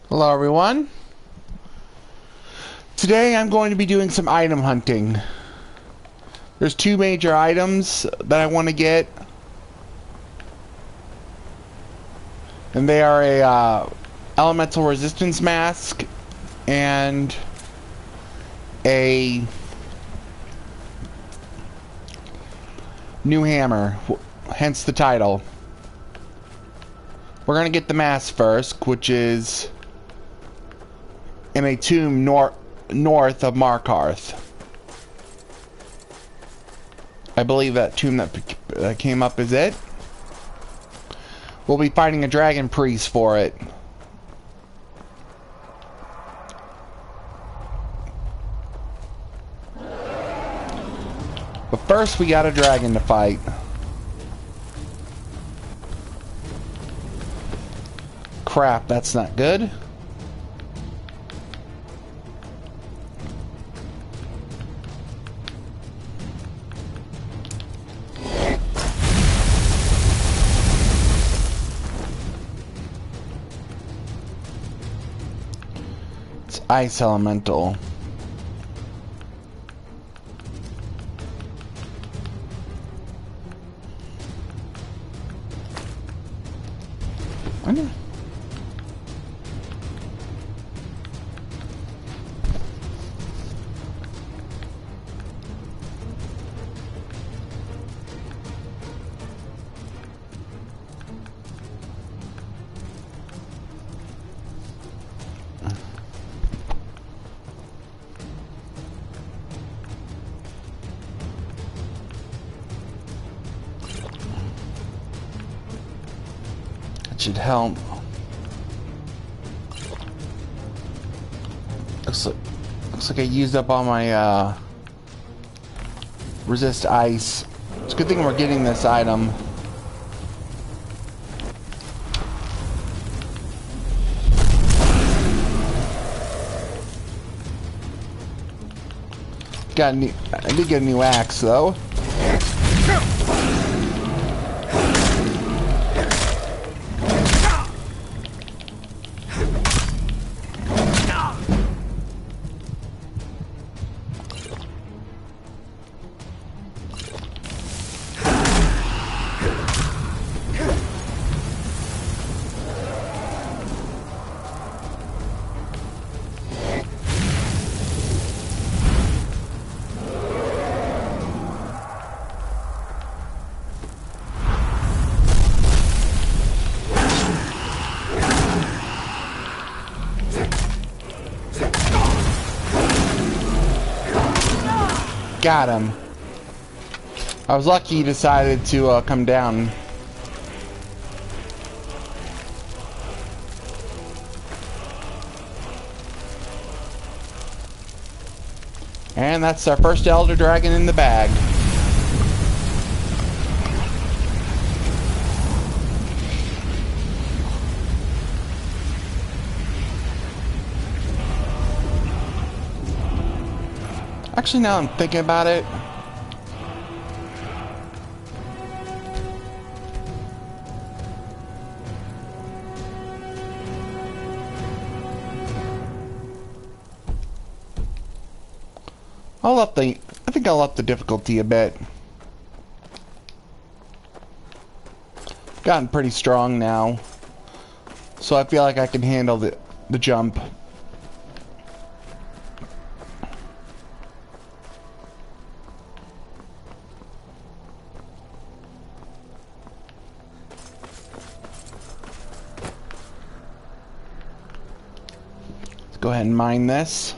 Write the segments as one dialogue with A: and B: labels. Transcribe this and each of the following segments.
A: Hello everyone. Today I'm going to be doing some item hunting. There's two major items that I want to get. And they are a elemental resistance mask and a new hammer, hence the title. We're going to get the mask first, which is in a tomb north of Markarth. I believe that tomb that came up is it. We'll be fighting a dragon priest for it. But first we got a dragon to fight. Crap, that's not good. It's ice elemental. I know. Should help. Looks like I used up all my resist ice. It's a good thing we're getting this item. I did get a new axe though. Got him. I was lucky he decided to come down. And that's our first Elder Dragon in the bag. Actually, now I'm thinking about it. I think I'll up the difficulty a bit. Gotten pretty strong now, so I feel like I can handle the jump. Let's go ahead and mine this.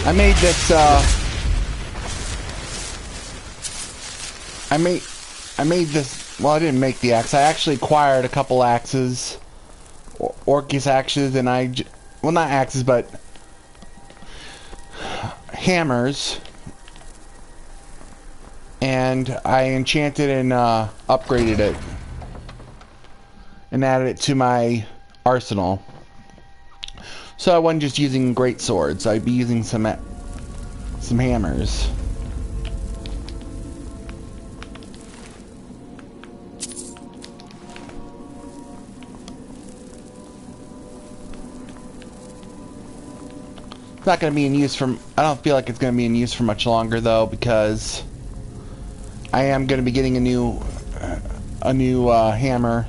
A: I made this, I made this, well, I didn't make the axe. I actually acquired a couple axes, Orcus axes, and well, not axes, but hammers. And I enchanted and upgraded it. And added it to my arsenal. So I wasn't just using great swords. I'd be using some hammers. It's not going to be in use for... I don't feel like it's going to be in use for much longer though, because I am going to be getting a new hammer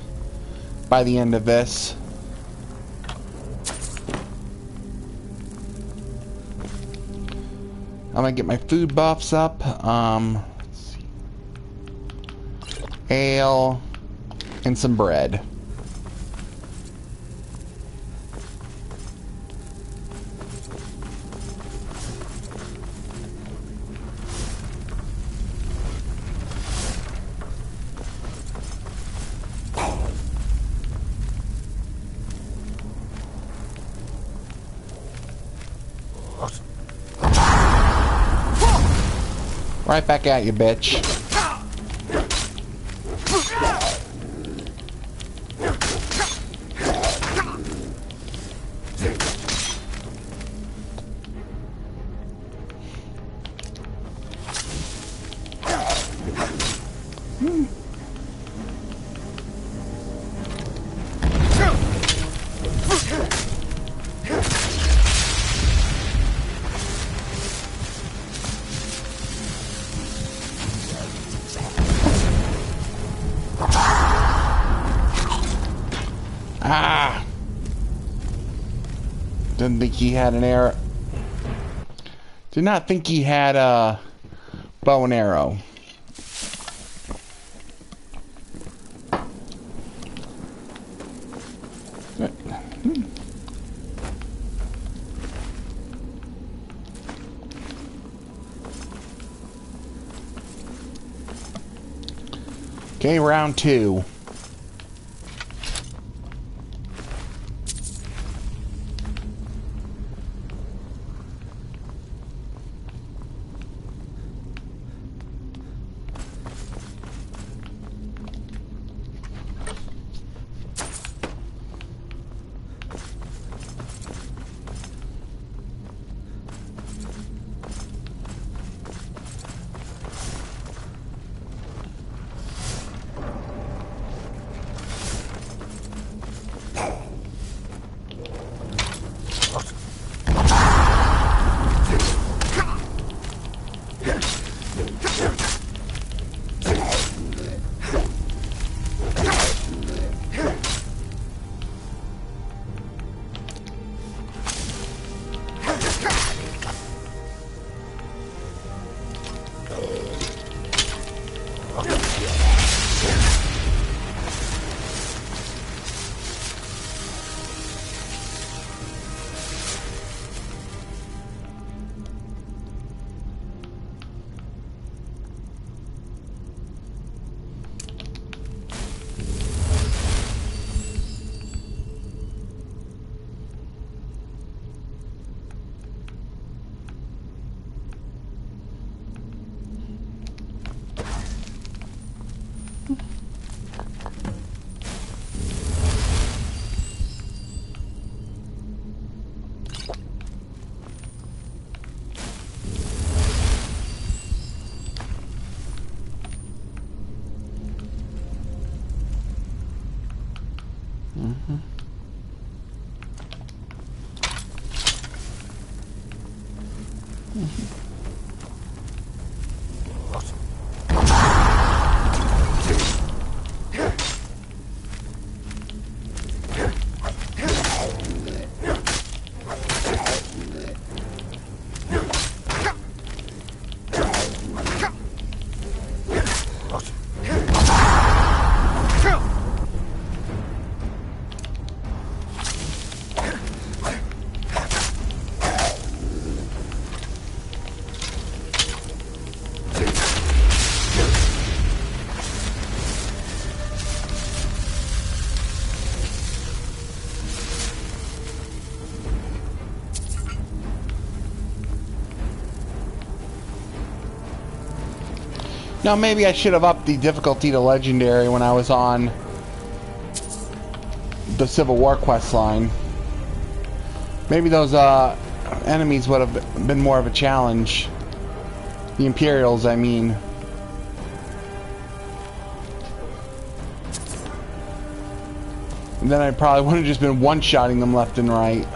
A: by the end of this. I'm gonna get my food buffs up. Let's see. Ale and some bread. Right back at you, bitch. Ah! Didn't think he had an arrow. Did not think he had a bow and arrow. Okay, round 2. Now, maybe I should have upped the difficulty to legendary when I was on the Civil War quest line. Maybe those enemies would have been more of a challenge. The Imperials, I mean. And then I probably would have just been one-shotting them left and right.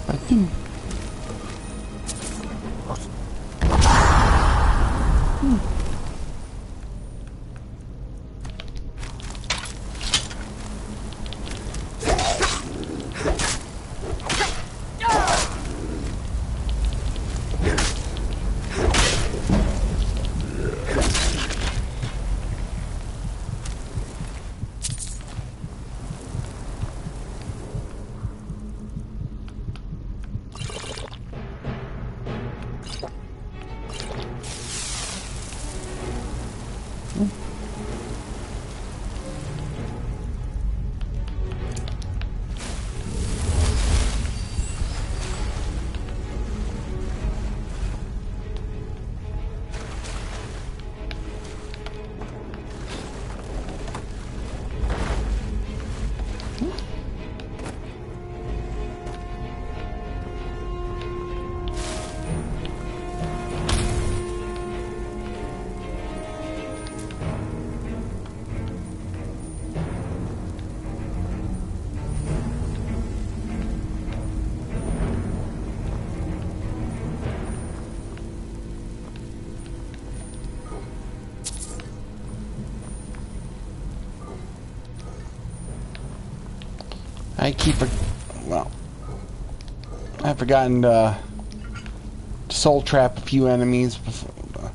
A: I think. Well, I've forgotten to soul trap a few enemies before.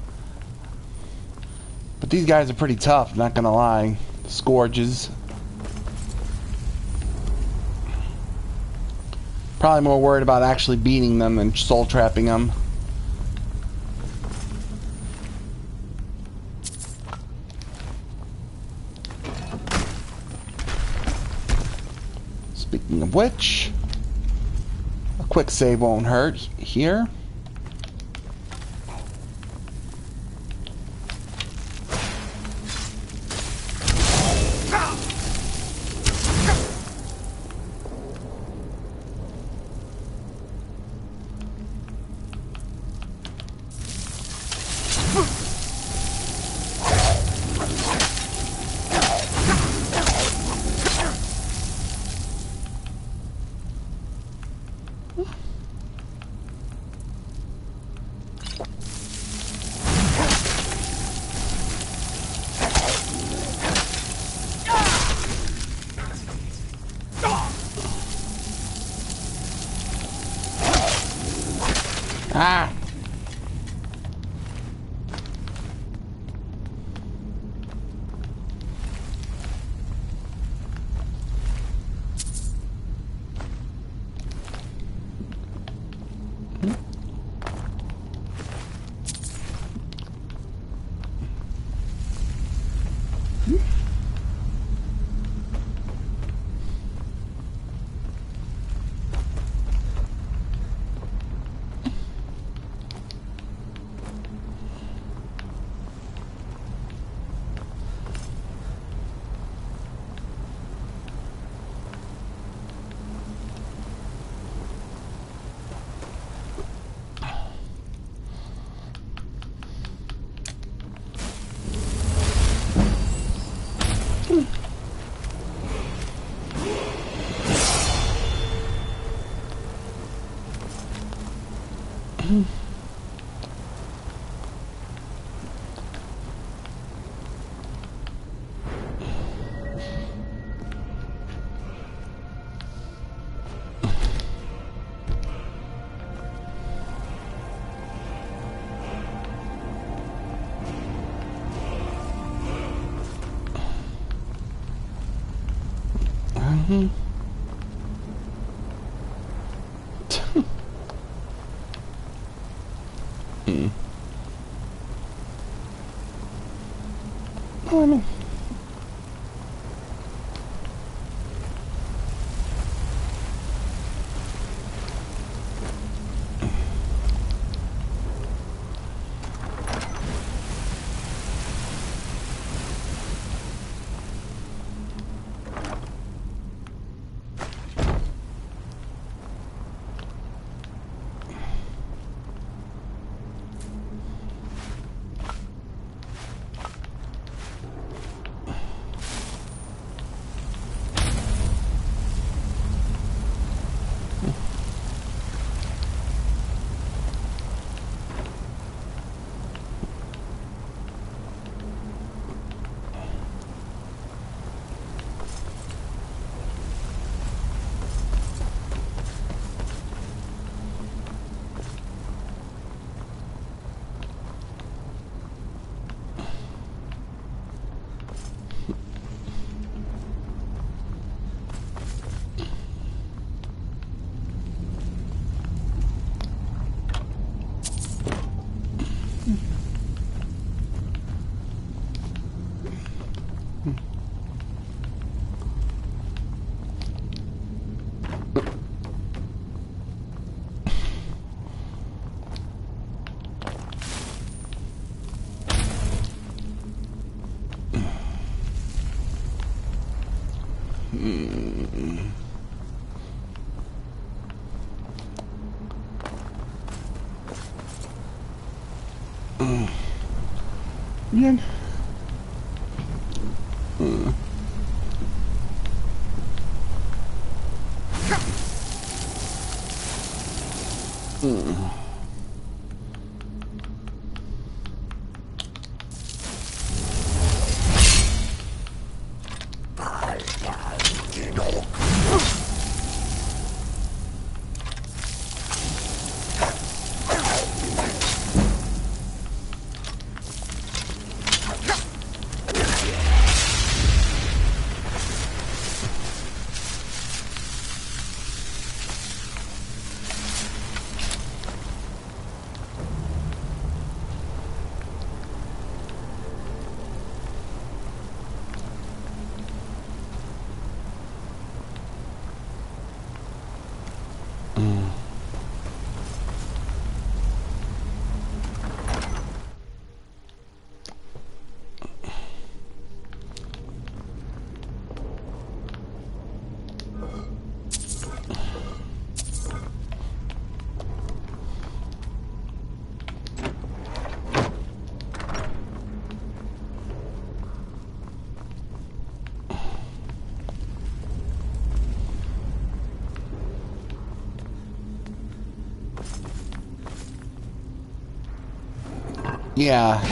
A: But these guys are pretty tough, not gonna lie. Scourges. Probably more worried about actually beating them than soul trapping them. Speaking of which, a quick save won't hurt here. Ah! Hmm. Well, I mean, yeah. Yeah.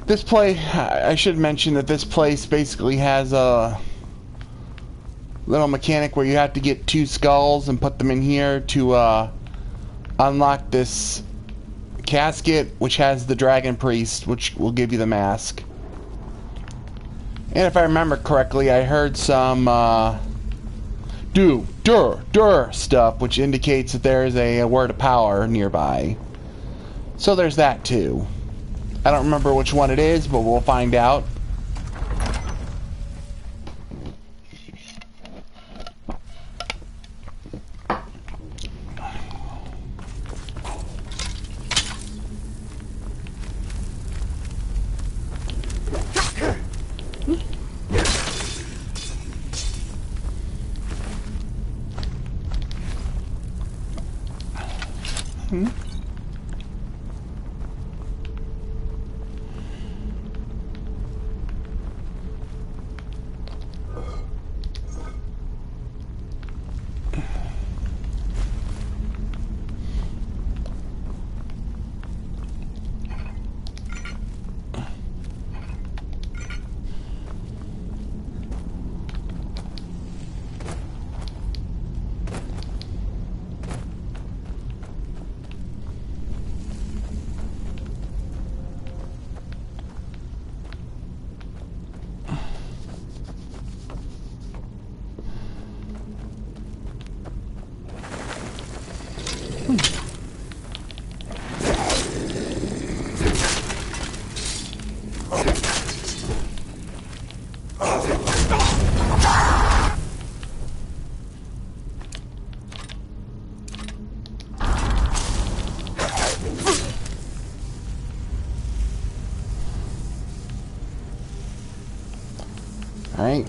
A: This place, I should mention that this place basically has a little mechanic where you have to get 2 skulls and put them in here to unlock this casket, which has the Dragon Priest, which will give you the mask. And if I remember correctly, I heard some stuff, which indicates that there is a word of power nearby. So there's that too. I don't remember which one it is, but we'll find out. Alright.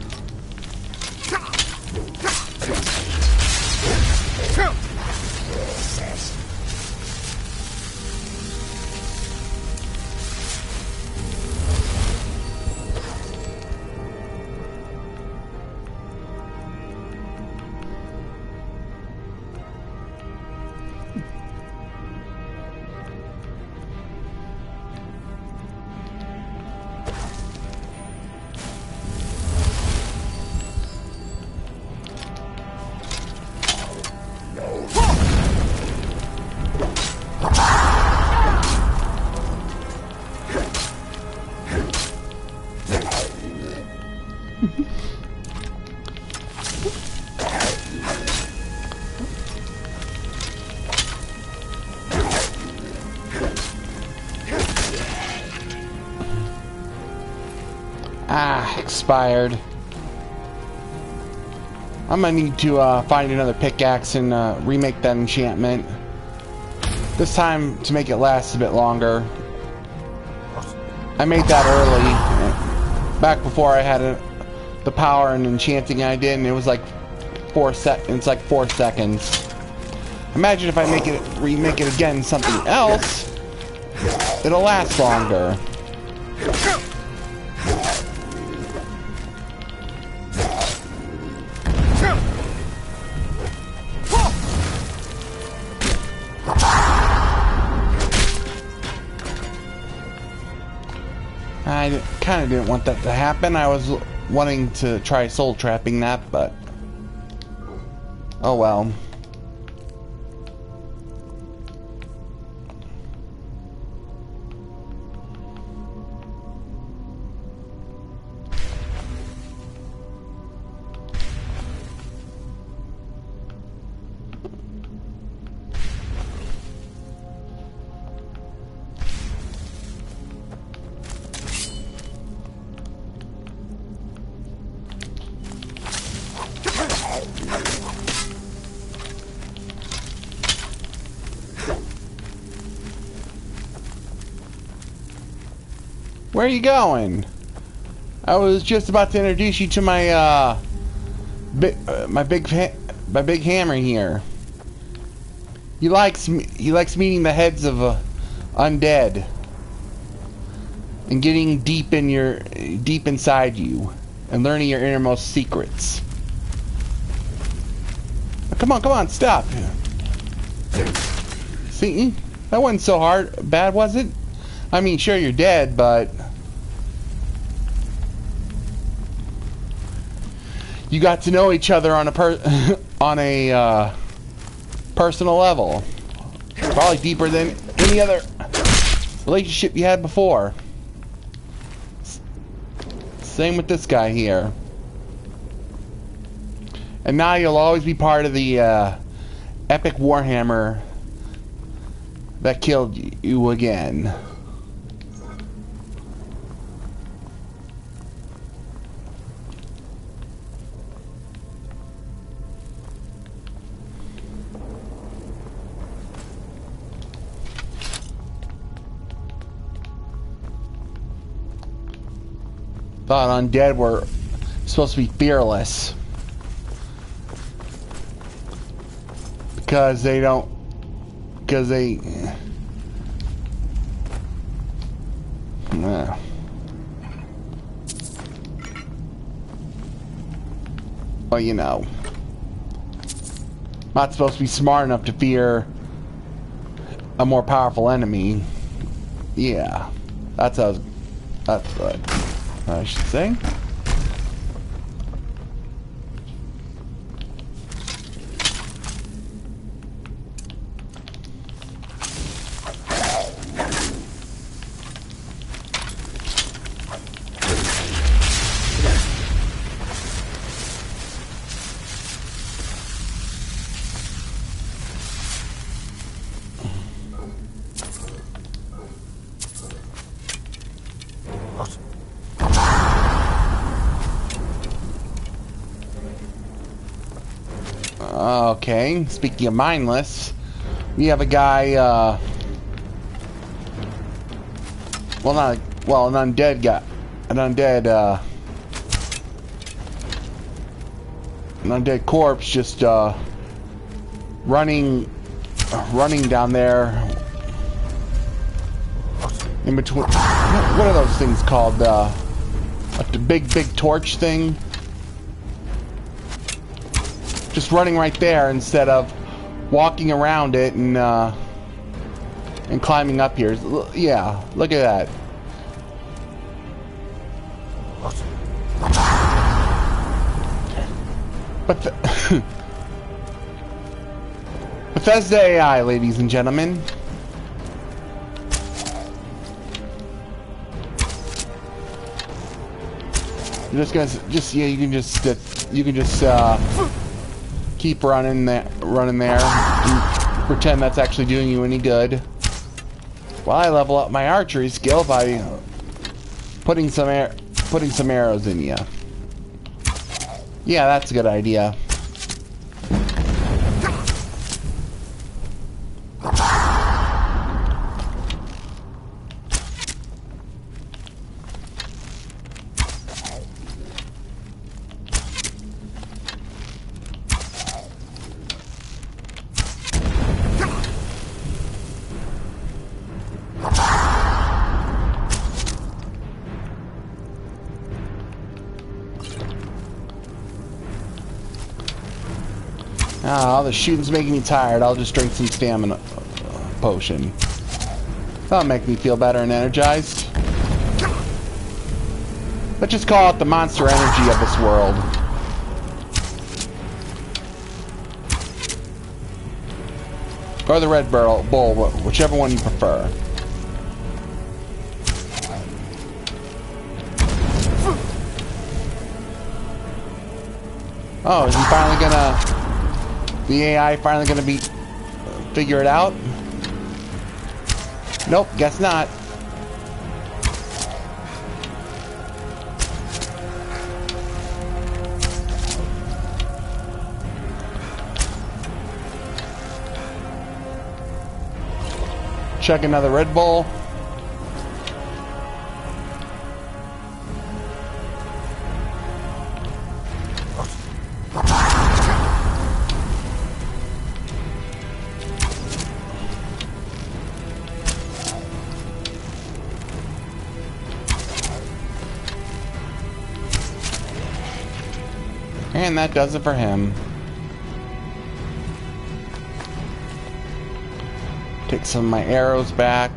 A: Expired. I'm gonna need to find another pickaxe and remake that enchantment. This time to make it last a bit longer. I made that early, back before I had the power and enchanting I did, and it was like 4 seconds. Imagine if I remake it again something else, it'll last longer. I kind of didn't want that to happen. I was wanting to try soul trapping that, but oh well. Where are you going? I was just about to introduce you to my my big hammer here. He likes meeting the heads of undead and getting deep inside you and learning your innermost secrets. Come on, stop. See? That wasn't so bad, was it? I mean, sure, you're dead, but you got to know each other on a personal level, probably deeper than any other relationship you had before. Same with this guy here. And now you'll always be part of the epic Warhammer that killed you again. Thought undead were supposed to be fearless. Because they don't... Because they... Well, you know. Not supposed to be smart enough to fear a more powerful enemy. Yeah. That's what I should say. Okay, speaking of mindless, we have a guy, an undead guy, an undead corpse just, running down there in between. What are those things called? Like the big torch thing? Just running right there instead of walking around it and climbing up here. Yeah, look at that. But Bethesda AI, ladies and gentlemen. You're just gonna you can just keep running there and pretend that's actually doing you any good. While I level up my archery skill by putting some arrows in you. Yeah, that's a good idea. All the shooting's making me tired. I'll just drink some stamina potion. That'll make me feel better and energized. Let's just call it the monster energy of this world. Or the Red Bull, whichever one you prefer. Oh, is he finally gonna... The AI finally gonna figure it out? Nope, guess not. Check another Red Bull. And that does it for him. Get some of my arrows back.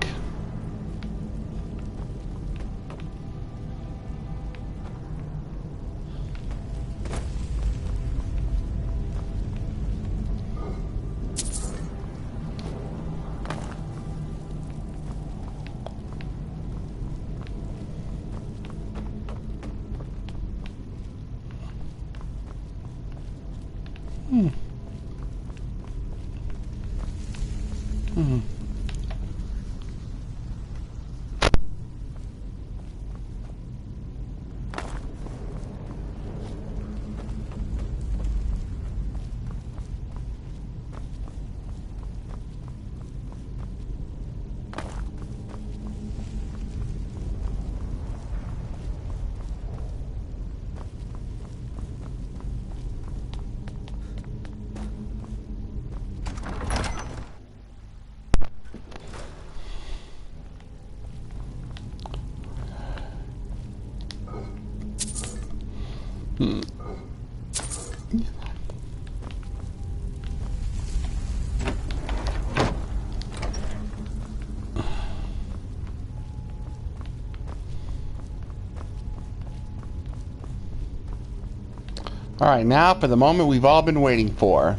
A: Alright, now for the moment we've all been waiting for.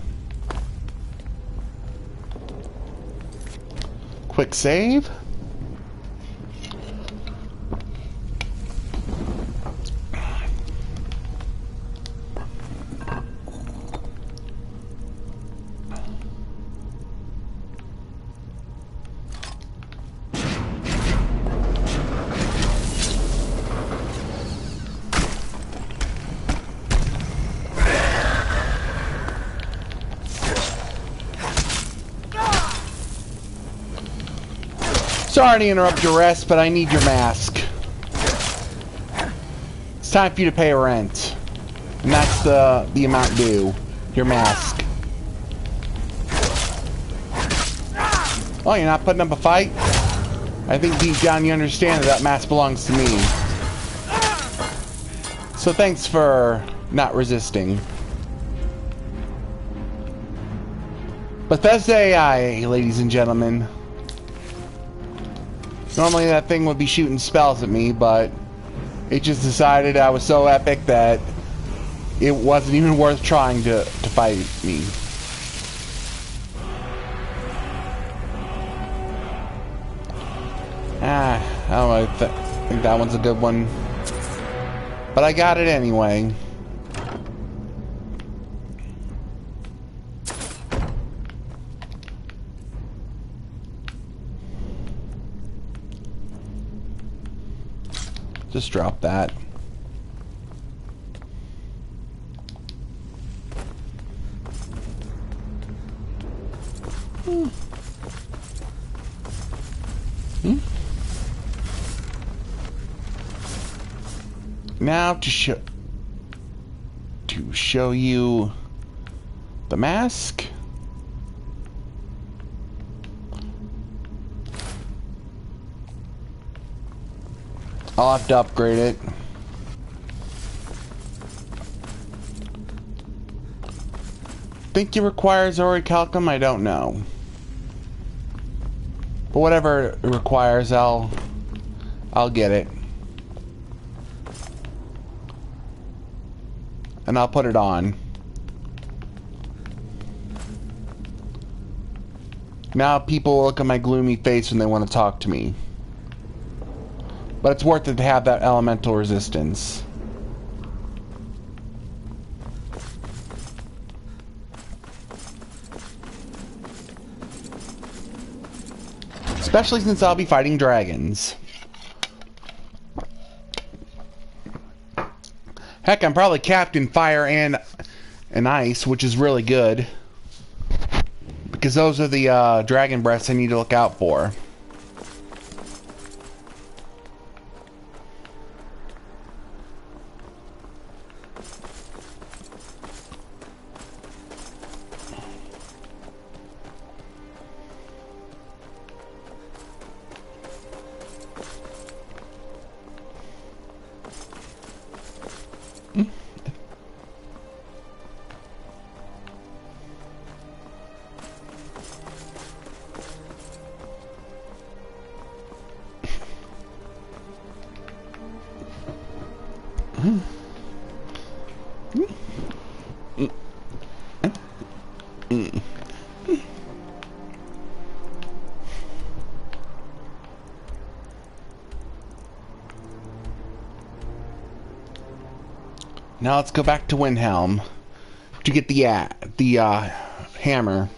A: Quick save. Sorry to interrupt your rest, but I need your mask. It's time for you to pay rent. And that's the amount due. Your mask. Oh, you're not putting up a fight? I think deep down you understand that mask belongs to me. So thanks for not resisting. Bethesda AI, ladies and gentlemen. Normally that thing would be shooting spells at me, but it just decided I was so epic that it wasn't even worth trying to fight me. I don't know, I think that one's a good one. But I got it anyway. Just drop that. Now to show you the mask. I'll have to upgrade it. Think it requires orichalcum? I don't know. But whatever it requires, I'll get it. And I'll put it on. Now people look at my gloomy face when they want to talk to me. But it's worth it to have that elemental resistance. Especially since I'll be fighting dragons. Heck, I'm probably Captain Fire and Ice, which is really good. Because those are the dragon breaths I need to look out for. Now let's go back to Windhelm to get the hammer.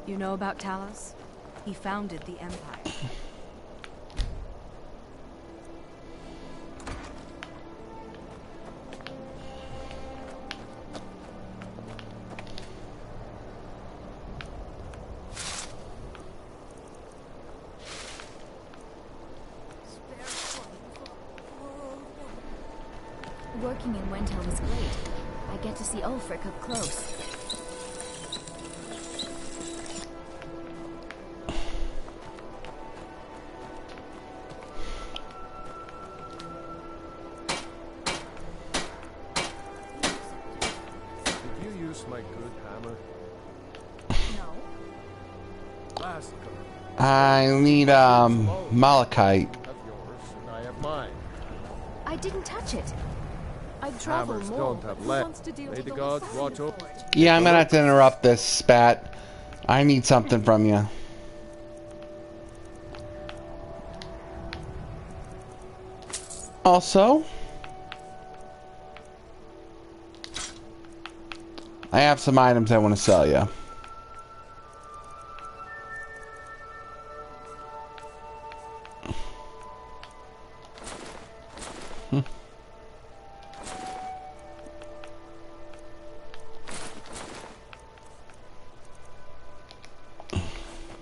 B: You know about Talos? He founded the Empire.
C: Working in Windhelm is great. I get to see Ulfric up close.
A: I need malachite.
C: I didn't touch it.
B: I'd travel
D: Hammers
B: more.
D: don't have
B: Who
D: lead.
B: wants to deal
D: May
B: with
D: the
B: all
D: gods
B: the
D: watch over.
A: Yeah, I'm gonna have to interrupt this, Spat. I need something from you. Also, I have some items I want to sell you.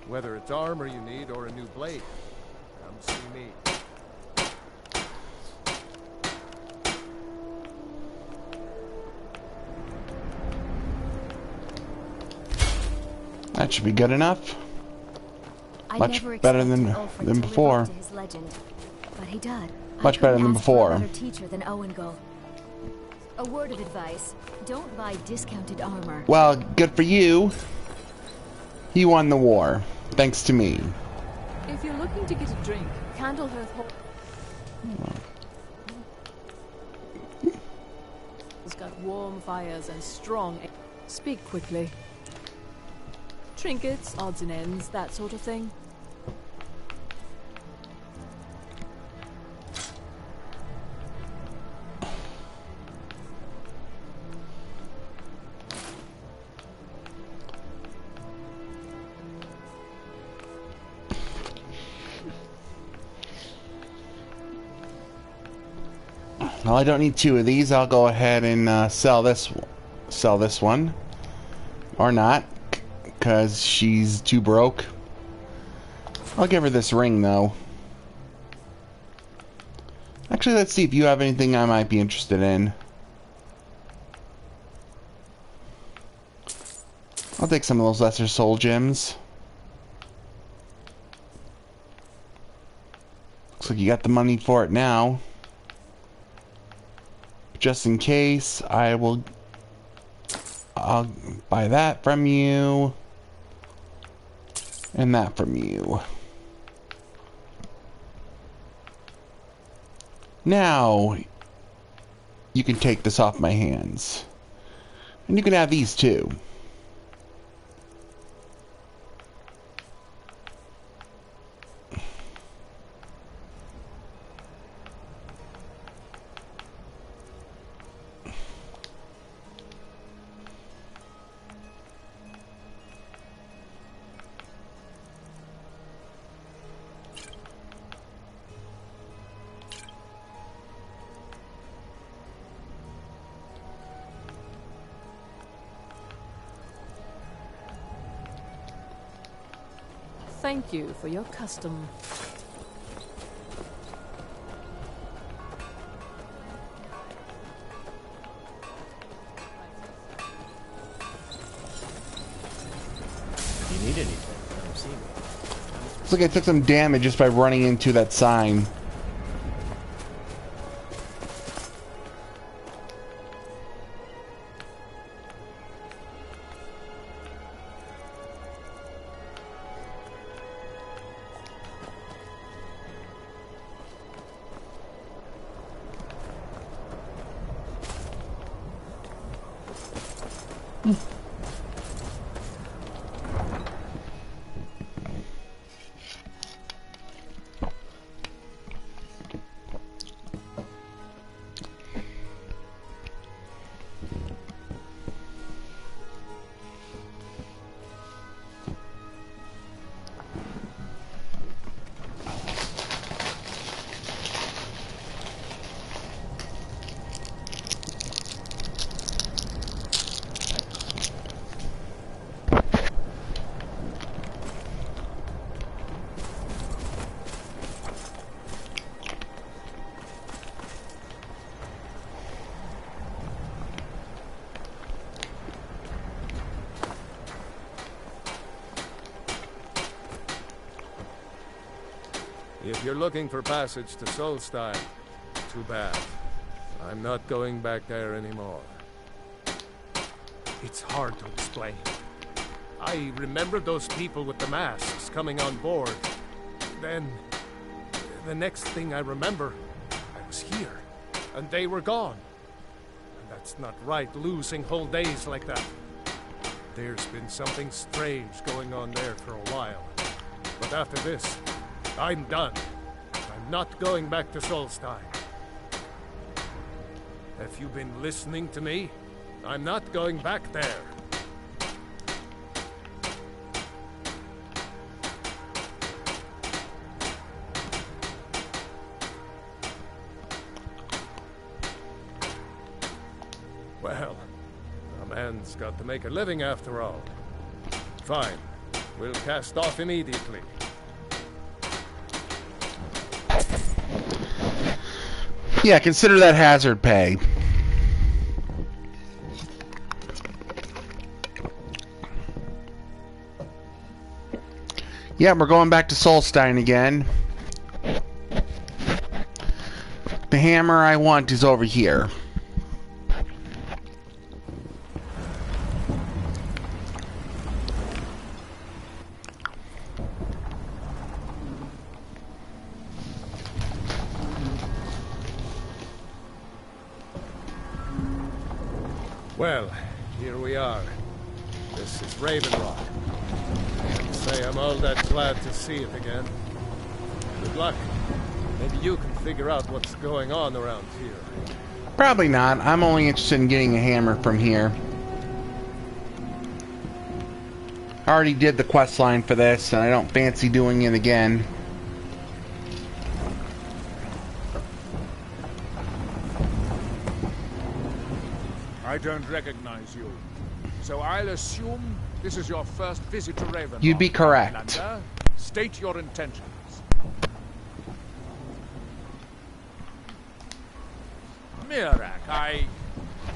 D: Whether it's armor you need or a new blade, come see me.
A: That should be good enough.
C: I
A: Much
C: never
A: better
C: expected
A: than
C: Ulfric to
A: than
C: live
A: before.
C: up to his legend, but he did.
A: Much better than before.
C: A better teacher than Owengal. A word of advice: don't buy discounted armor.
A: Well, good for you. He won the war, thanks to me.
B: If you're looking to get a drink, Candlehearth Hall has got warm fires and strong. Speak quickly. Trinkets, odds and ends, that sort of thing.
A: Well, I don't need two of these. I'll go ahead and sell this one, or not, because she's too broke. I'll give her this ring though. Actually, let's see if you have anything I might be interested in. I'll take some of those lesser soul gems. Looks like you got the money for it now. Just in case, I'll buy that from you. And that from you. Now, you can take this off my hands. And you can have these too.
B: Thank you for your custom.
E: need anything, come see me.
A: Looks like I took some damage just by running into that sign.
D: If you're looking for passage to Solstein, too bad. I'm not going back there anymore. It's hard to explain. I remember those people with the masks coming on board. Then, the next thing I remember, I was here, and they were gone. And that's not right, losing whole days like that. There's been something strange going on there for a while. But after this, I'm done. I'm not going back to Solstein. Have you been listening to me? I'm not going back there. Well, a man's got to make a living after all. Fine. We'll cast off immediately.
A: Yeah, consider that hazard pay. Yeah, we're going back to Solstein again. The hammer I want is over here.
D: Well, here we are. This is Raven Rock. I can't say I'm all that glad to see it again. Good luck. Maybe you can figure out what's going on around here.
A: Probably not. I'm only interested in getting a hammer from here. I already did the quest line for this, and I don't fancy doing it again.
F: I don't recognize you. So I'll assume this is your first visit to Raven.
A: You'd be correct.
F: Highlander. State your intentions. Mirak,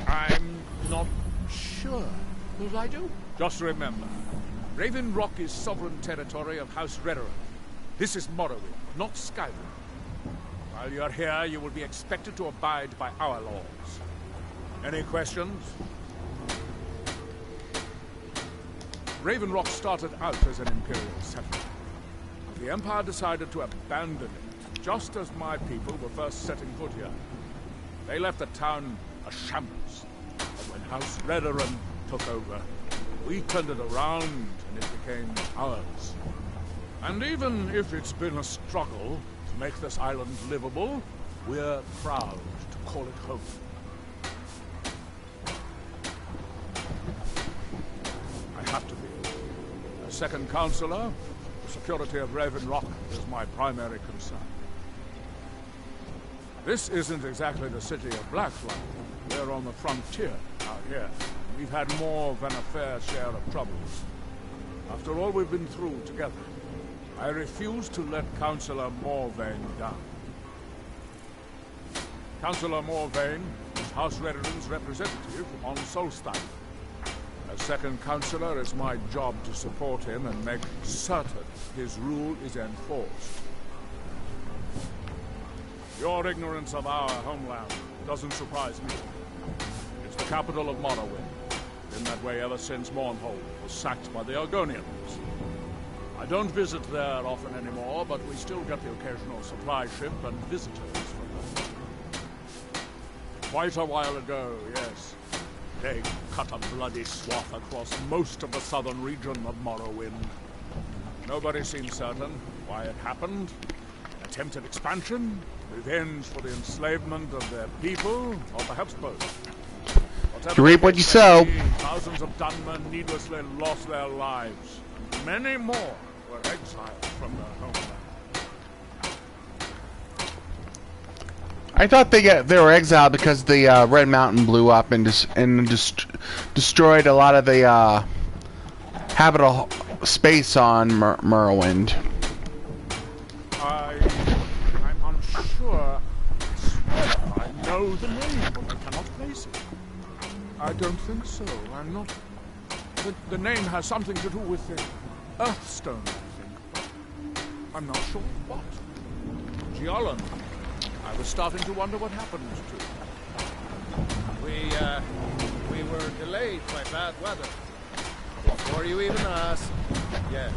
F: I'm not sure. Will I do? Just remember, Raven Rock is sovereign territory of House Redoran. This is Morrowind, not Skyrim. While you're here, you will be expected to abide by our laws. Any questions? Raven Rock started out as an Imperial settlement. The Empire decided to abandon it, just as my people were first setting foot here. They left the town a shambles. But when House Redoran took over, we turned it around and it became ours. And even if it's been a struggle to make this island livable, we're proud to call it home. I have to be. As second counselor, the security of Raven Rock is my primary concern. This isn't exactly the city of Blackflight. We're on the frontier out here. We've had more than a fair share of troubles. After all we've been through together, I refuse to let Councillor Morvayn down. Councillor Morvayn is House Redoran's representative on Solstein. As second counselor, it's my job to support him and make certain his rule is enforced. Your ignorance of our homeland doesn't surprise me. It's the capital of Morrowind. Been that way ever since Mournhold was sacked by the Argonians. I don't visit there often anymore, but we still get the occasional supply ship and visitors from them. Quite a while ago, yes. They cut a bloody swath across most of the southern region of Morrowind. Nobody seems certain why it happened. Attempted expansion, revenge for the enslavement of their people, or perhaps both.
A: You reap what you sow.
F: Thousands of Dunmen needlessly lost their lives. Many more were exiled from their homeland.
A: I thought they were exiled because the Red Mountain blew up and destroyed a lot of the habitable space on Morrowind.
F: I'm unsure. I swear I know the name, but I cannot place it. I don't think so. I'm not. The name has something to do with the Earthstone, I think. I'm not sure what. Giallan. I was starting to wonder what happened to it.
D: We were delayed by bad weather. Before you even asked, yes,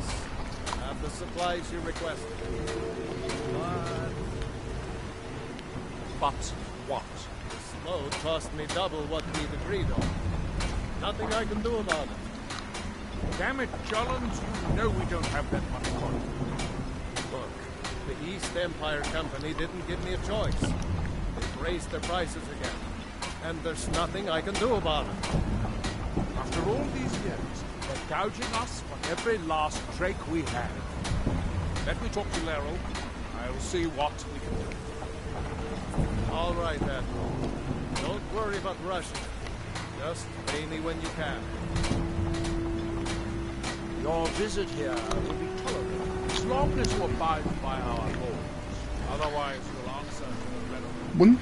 D: have the supplies you requested.
F: But what?
D: This load cost me double what we'd agreed on. Nothing I can do about it.
F: Damn it, Jollens, you know we don't have that much money.
D: Look, the East Empire Company didn't give me a choice. They've raised their prices again. And there's nothing I can do about it.
F: After all these years, they're gouging us for every last drake we have. Let me talk to Laeral. I'll see what we can do.
D: All right, then. Don't worry about rushing it. Just pay me when you can.
F: Your visit here will be tolerable, as long as you abide by our laws. Otherwise, you'll answer to the Red.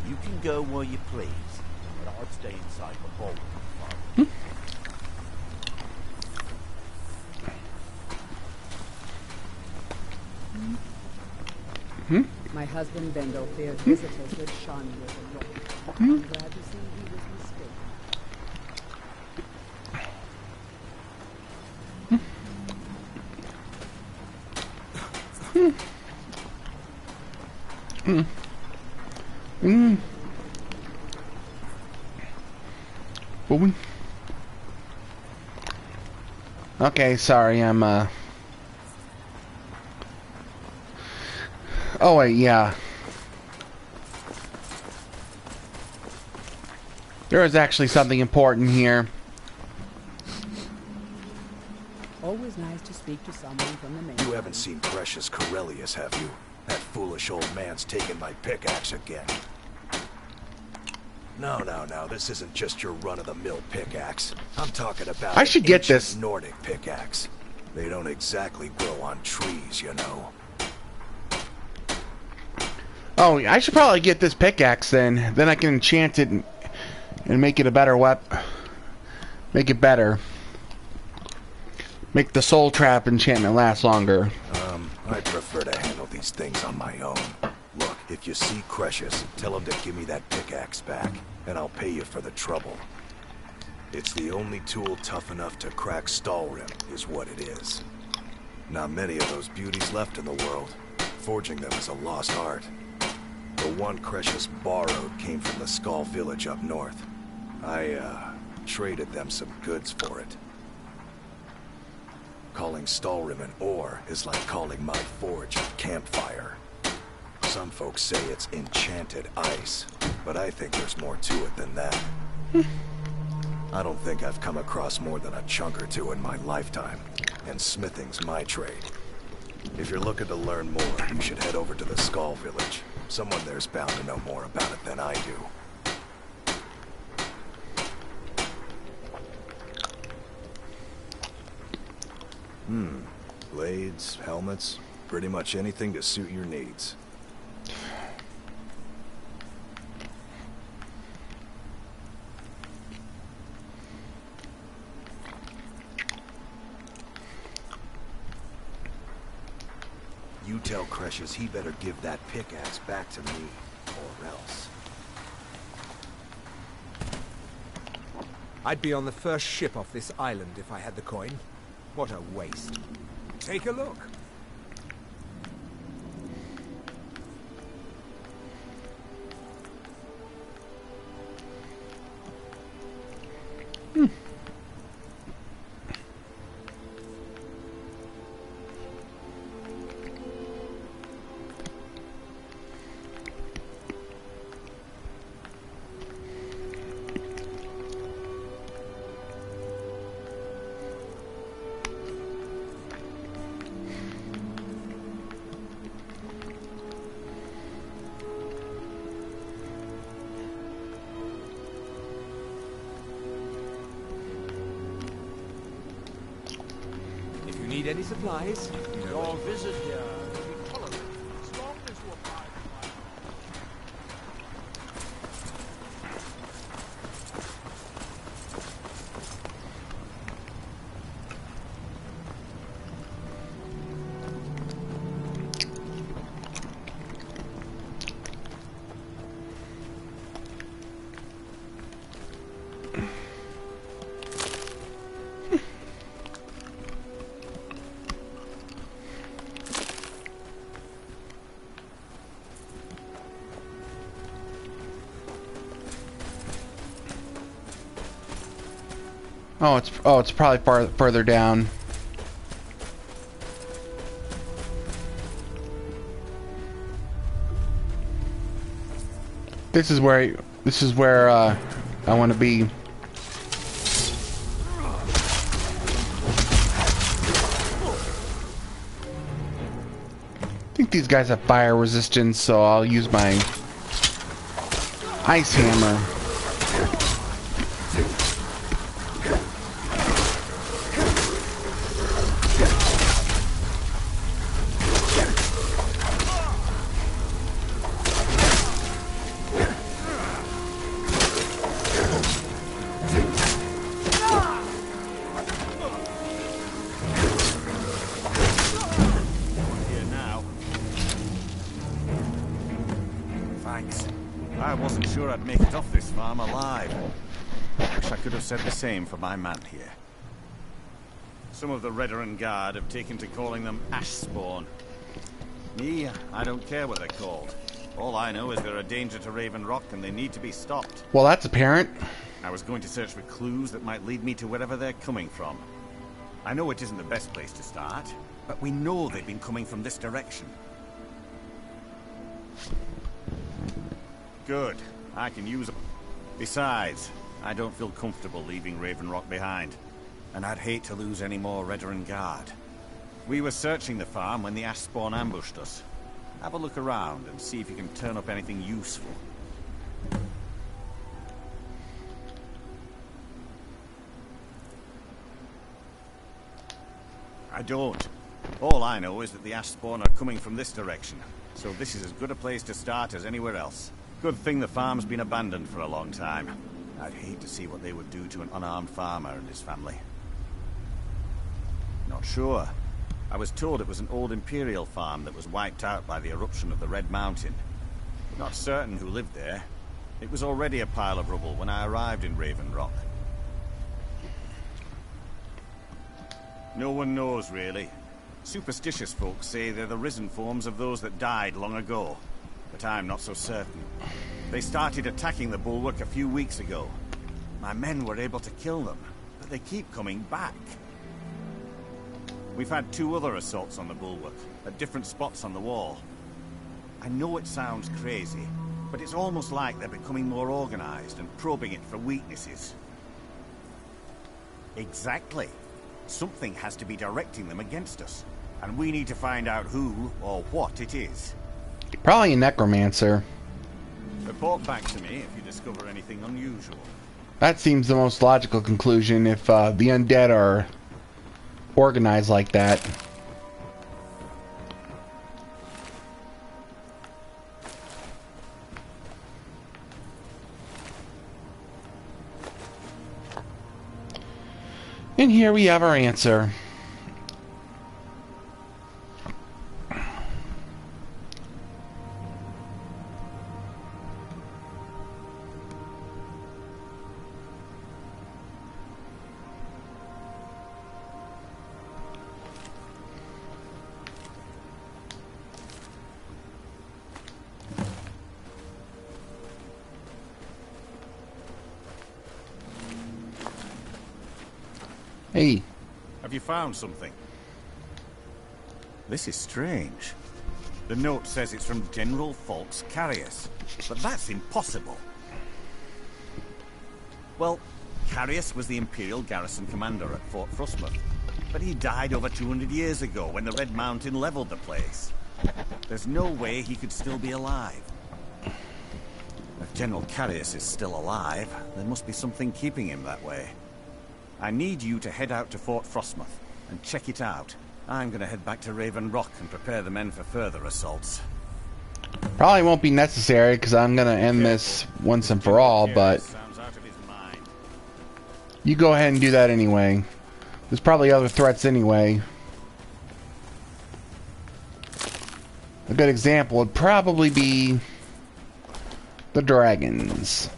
E: You can go where you please, but I'll stay inside the vault.
G: My husband Bendel feared visitors would shun with a look. I'm glad to see he was mistaken.
A: Okay, sorry, I'm oh wait, yeah. There is actually something important here.
G: Always nice to speak to someone from the main.
E: You haven't seen Precious Corellius, have you? That foolish old man's taken my pickaxe again. No, this isn't just your run-of-the-mill pickaxe. I'm talking about
A: I should get
E: ancient
A: this
E: Nordic pickaxe. They don't exactly grow on trees, you know.
A: Oh, I should probably get this pickaxe then. Then I can enchant it and make it a better weapon. Make it better. Make the soul trap enchantment last longer.
E: I prefer to handle these things on my own. Look, if you see Precious, tell him to give me that pickaxe back, and I'll pay you for the trouble. It's the only tool tough enough to crack Stalrim, is what it is. Not many of those beauties left in the world. Forging them is a lost art. The one Precious borrowed came from the Skull village up north. I, traded them some goods for it. Calling Stalrim an ore is like calling my forge a campfire. Some folks say it's enchanted ice, but I think there's more to it than that. I don't think I've come across more than a chunk or two in my lifetime, and smithing's my trade. If you're looking to learn more, you should head over to the Skull village. Someone there's bound to know more about it than I do. Blades, helmets, pretty much anything to suit your needs. tell Cresius he better give that pickaxe back to me, or else.
H: I'd be on the first ship off this island if I had the coin. What a waste. Take a look. Need any supplies?
D: Your visit here will be tolerated as long as you abide by
A: it's probably further down. This is where I want to be. I think these guys have fire resistance, so I'll use my ice hammer.
I: Said the same for my man here. Some of the Redoran Guard have taken to calling them Ashspawn. Me, I don't care what they're called. All I know is they're a danger to Raven Rock and they need to be stopped.
A: Well, that's apparent.
I: I was going to search for clues that might lead me to wherever they're coming from. I know it isn't the best place to start, but we know they've been coming from this direction. Good. I can use them. Besides, I don't feel comfortable leaving Raven Rock behind, and I'd hate to lose any more Redoran Guard. We were searching the farm when the Ashspawn ambushed us. Have a look around and see if you can turn up anything useful. I don't. All I know is that the Ashspawn are coming from this direction, so this is as good a place to start as anywhere else. Good thing the farm's been abandoned for a long time. I'd hate to see what they would do to an unarmed farmer and his family. Not sure. I was told it was an old Imperial farm that was wiped out by the eruption of the Red Mountain. Not certain who lived there. It was already a pile of rubble when I arrived in Raven Rock. No one knows, really. Superstitious folks say they're the risen forms of those that died long ago. But I'm not so certain. They started attacking the bulwark a few weeks ago. My men were able to kill them, but they keep coming back. We've had 2 other assaults on the bulwark, at different spots on the wall. I know it sounds crazy, but it's almost like they're becoming more organized and probing it for weaknesses. Exactly. Something has to be directing them against us, and we need to find out who or what it is.
A: Probably a necromancer.
I: Report back to me if you discover anything unusual.
A: That seems the most logical conclusion if the undead are organized like that. And here we have our answer. Hey.
I: Have you found something? This is strange. The note says it's from General Falks Carius, but that's impossible. Well, Carius was the Imperial garrison commander at Fort Frostmoth, but he died over 200 years ago when the Red Mountain leveled the place. There's no way he could still be alive. If General Carius is still alive, there must be something keeping him that way. I need you to head out to Fort Frostmoth and check it out. I'm gonna head back to Raven Rock and prepare the men for further assaults.
A: Probably won't be necessary because I'm gonna end this once and for all, but you go ahead and do that anyway. There's probably other threats anyway. A good example would probably be the dragons.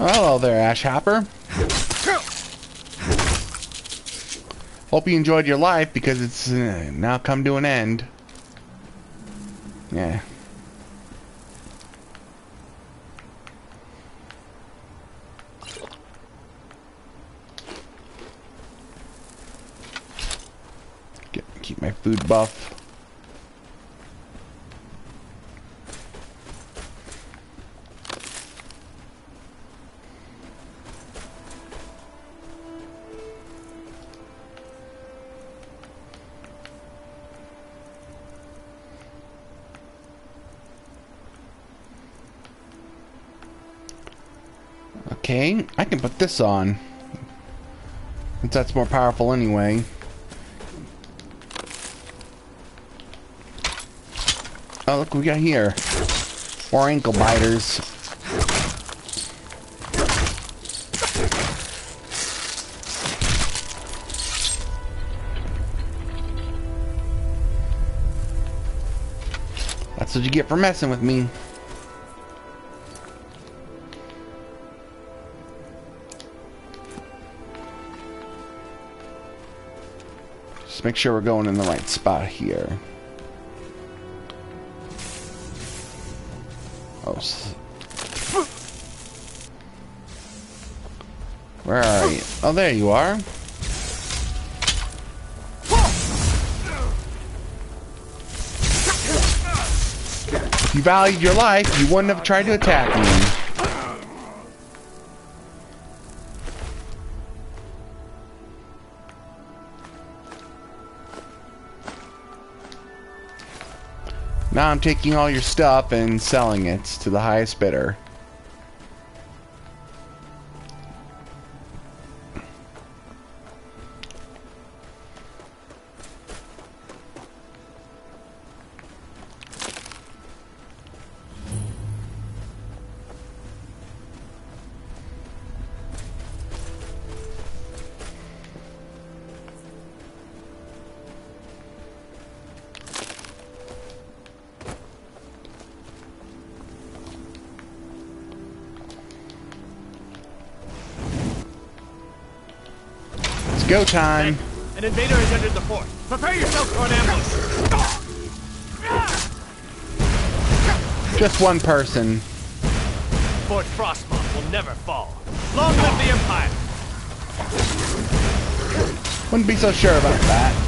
A: Oh, hello there, Ash Hopper. Hope you enjoyed your life because it's now come to an end. Yeah. Keep my food buff. Okay, I can put this on. Since that's more powerful anyway. Oh, look what we got here. More ankle biters. That's what you get for messing with me. Just make sure we're going in the right spot here. Where are you? Oh, there you are. If you valued your life, you wouldn't have tried to attack me. Now I'm taking all your stuff and selling it to the highest bidder. Go time.
D: An invader has entered the fort. Prepare yourself for an ambush.
A: Just one person.
D: Fort Frostmoth will never fall. Long live the Empire.
A: Wouldn't be so sure about that.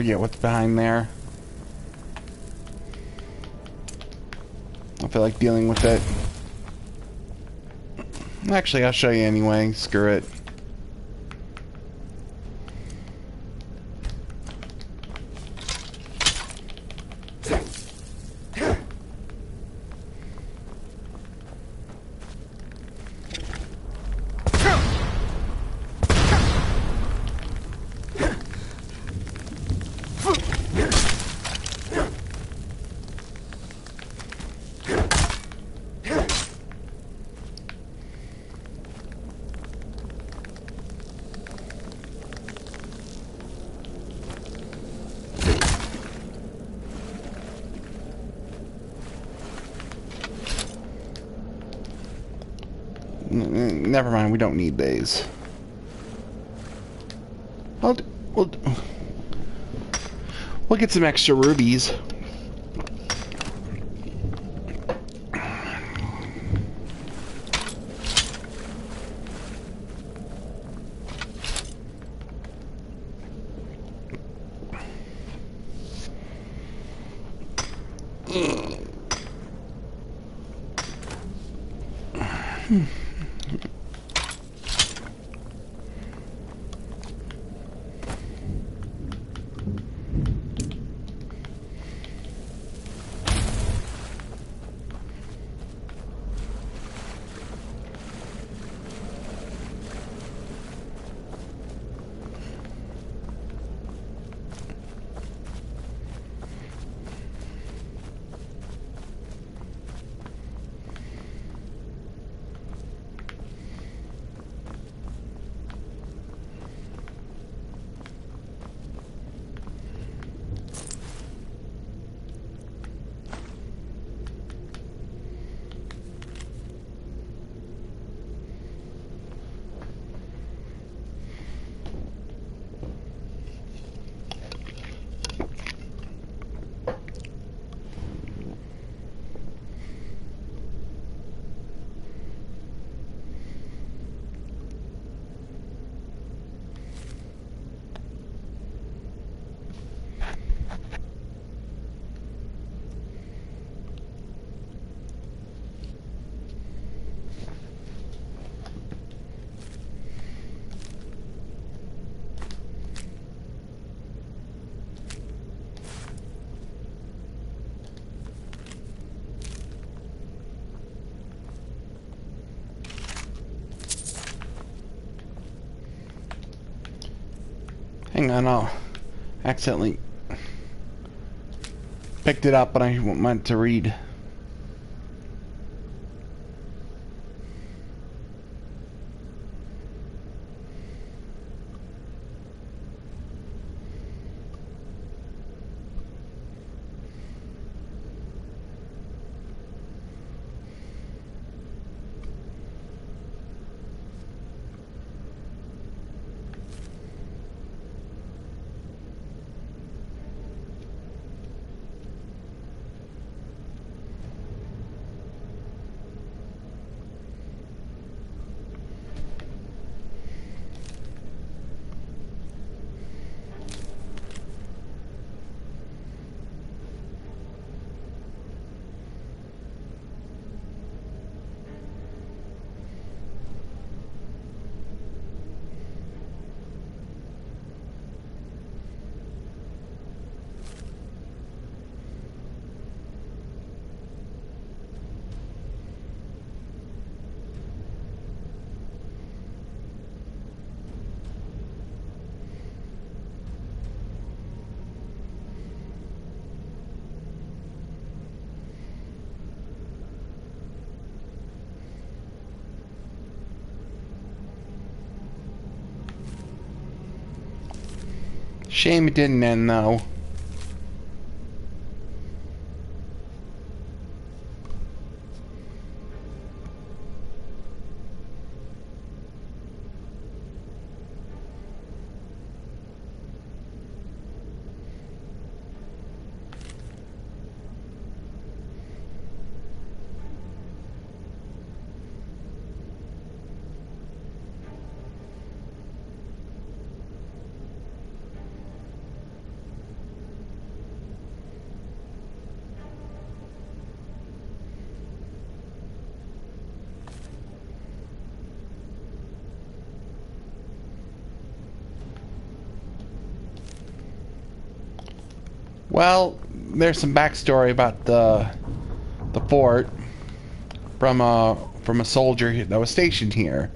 A: Forget what's behind there. I feel like dealing with it. Actually, I'll show you anyway. Screw it. Never mind, we don't need these. We'll get some extra rubies. Hang on, I'll accidentally picked it up, but I meant to read. Shame it didn't end, though. Well, there's some backstory about the fort from a soldier that was stationed here.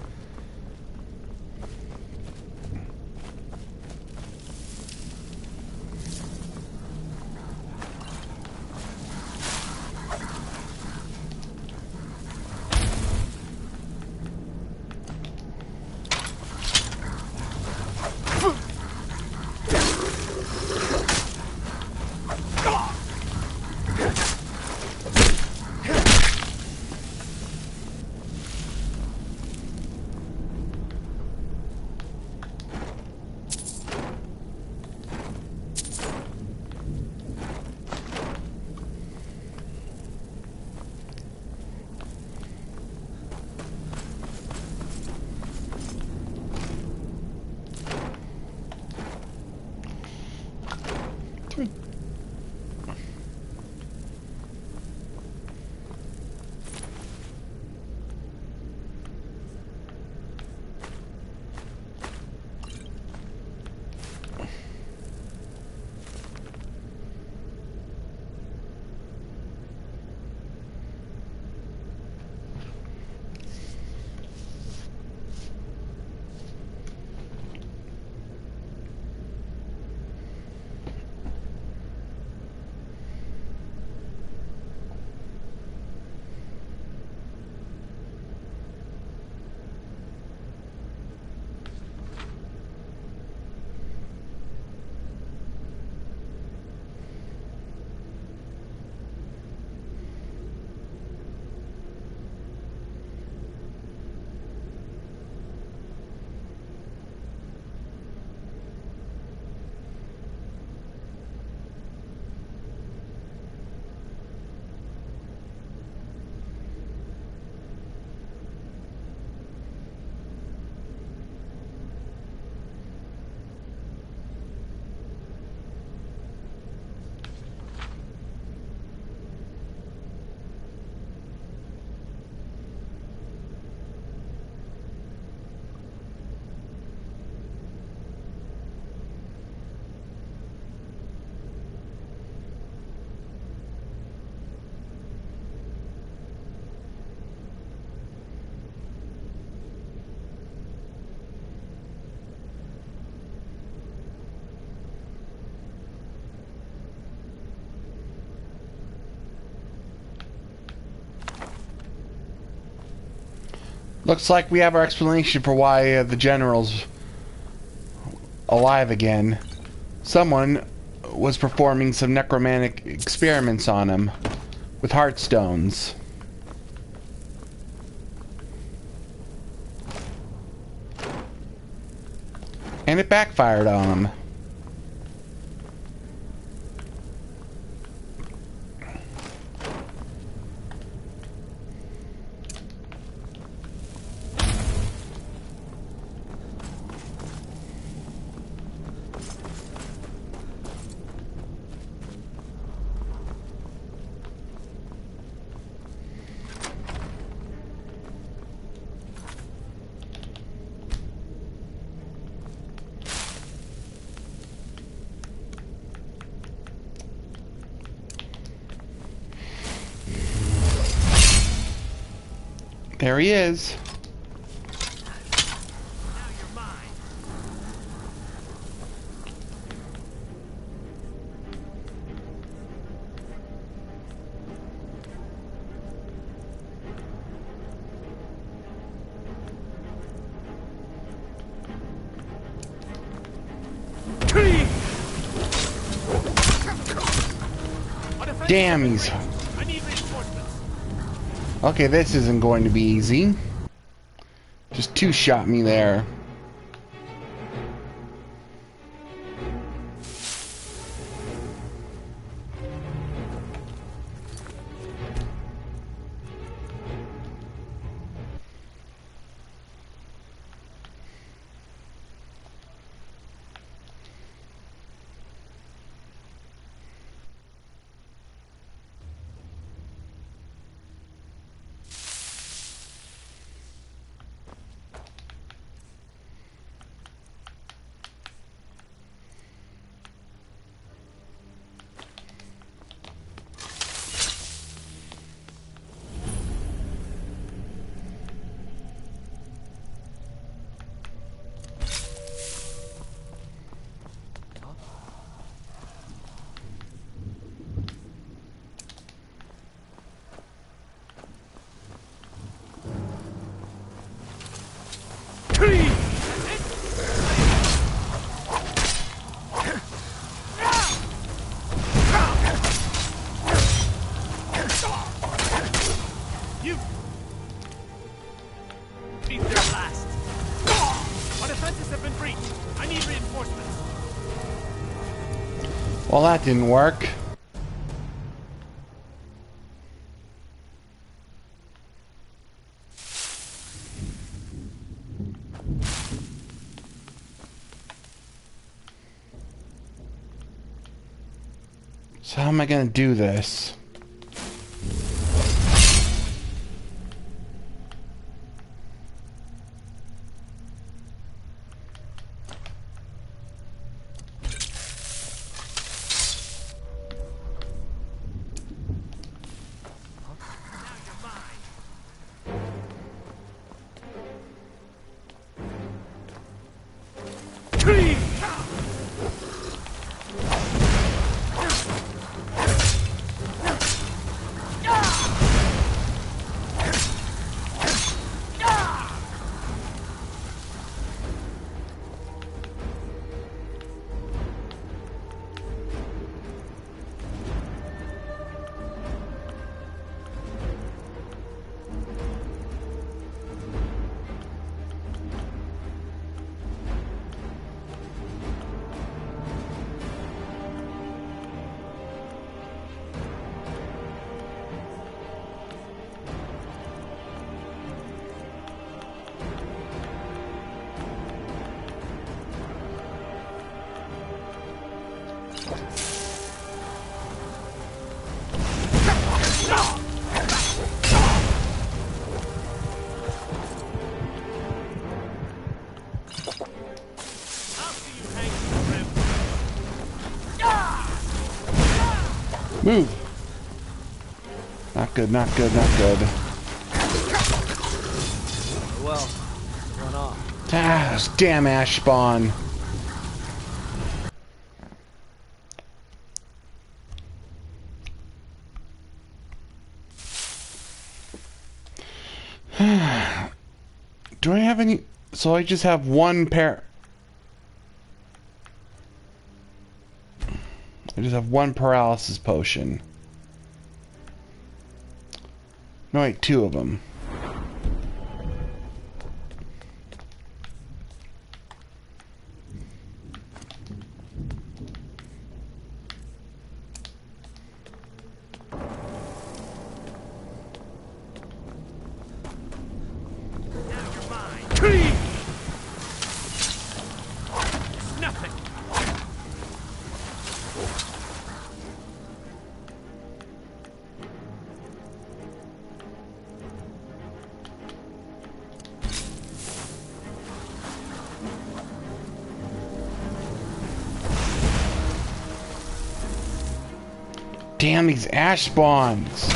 A: Looks like we have our explanation for why the general's alive again. Someone was performing some necromantic experiments on him with heartstones. And it backfired on him. There he is. Damn, he's... Okay, this isn't going to be easy. Just two-shot me there. Well, that didn't work. So how am I gonna do this? Move! Not good, not good, not good.
J: Well, went off.
A: Ah, this damn ash spawn. Do I have any? So I just have one pair. I just have one paralysis potion. No, wait, two of them. Damn these ash spawns.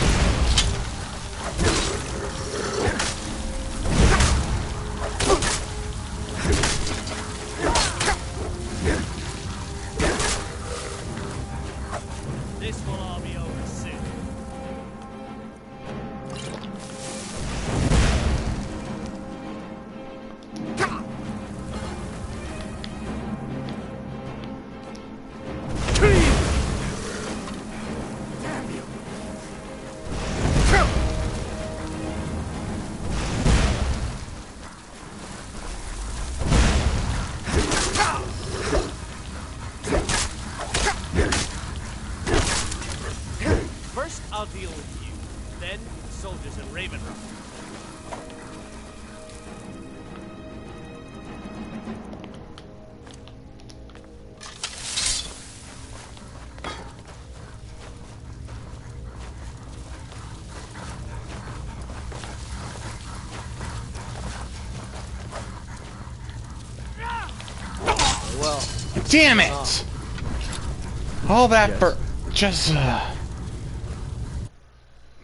J: This will all be over soon. First, I'll deal with you. Then, the soldiers in Raven Rock. Well,
A: damn it! All that for just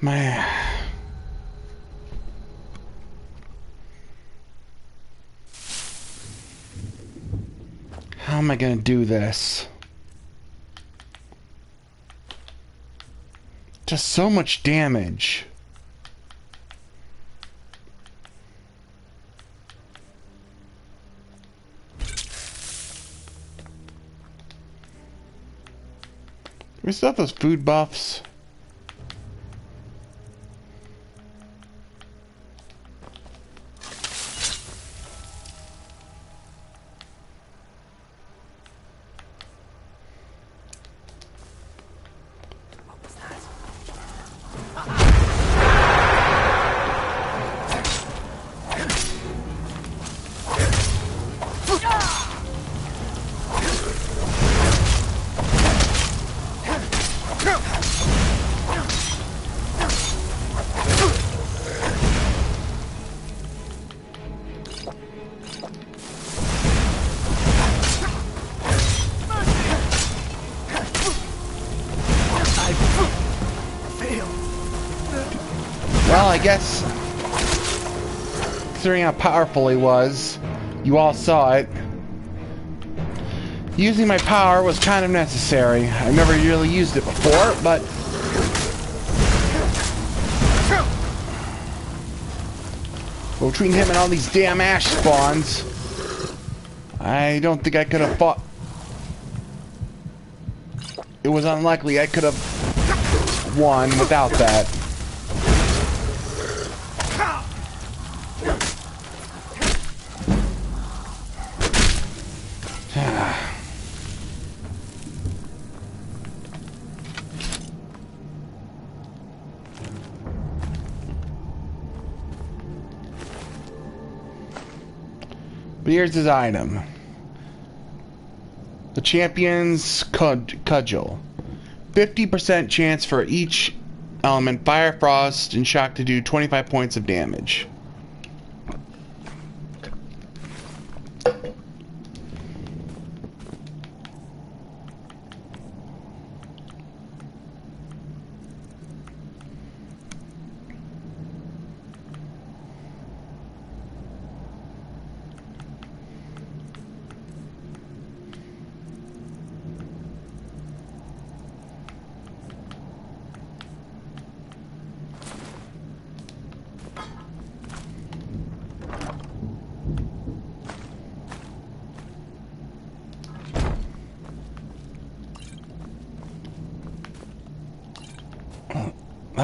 A: man. How am I gonna do this? Just so much damage. We still have those food buffs. Well, I guess, considering how powerful he was, you all saw it. Using my power was kind of necessary. I've never really used it before, but between him and all these damn ash spawns, I don't think I could have fought. It was unlikely I could have won without that. But here's his item. The Champion's Cudgel. 50% chance for each element, fire, frost, and shock to do 25 points of damage.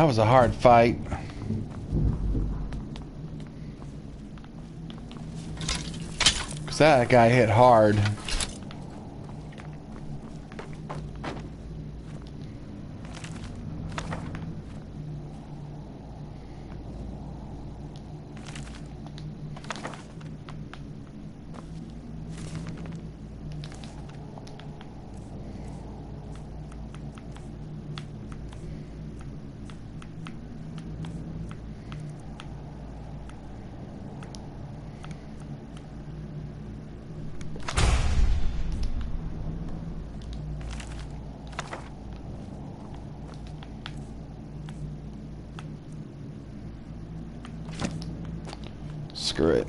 A: that was a hard fight. Because that guy hit hard. Screw it.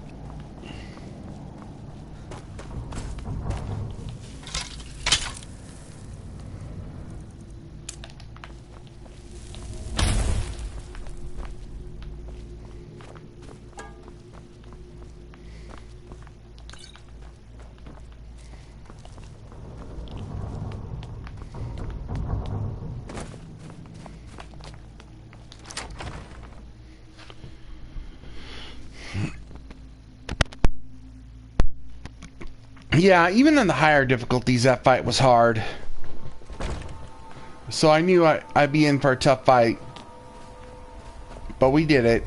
A: Yeah, even in the higher difficulties, that fight was hard. So I knew I'd be in for a tough fight. But we did it.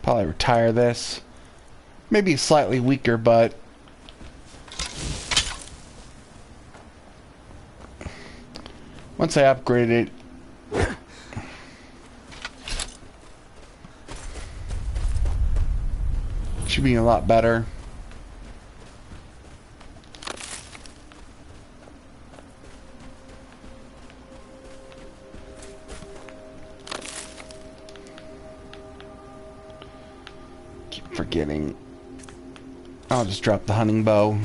A: Probably retire this. Maybe slightly weaker, but once I upgrade it, should be a lot better. Forgetting. I'll just drop the hunting bow.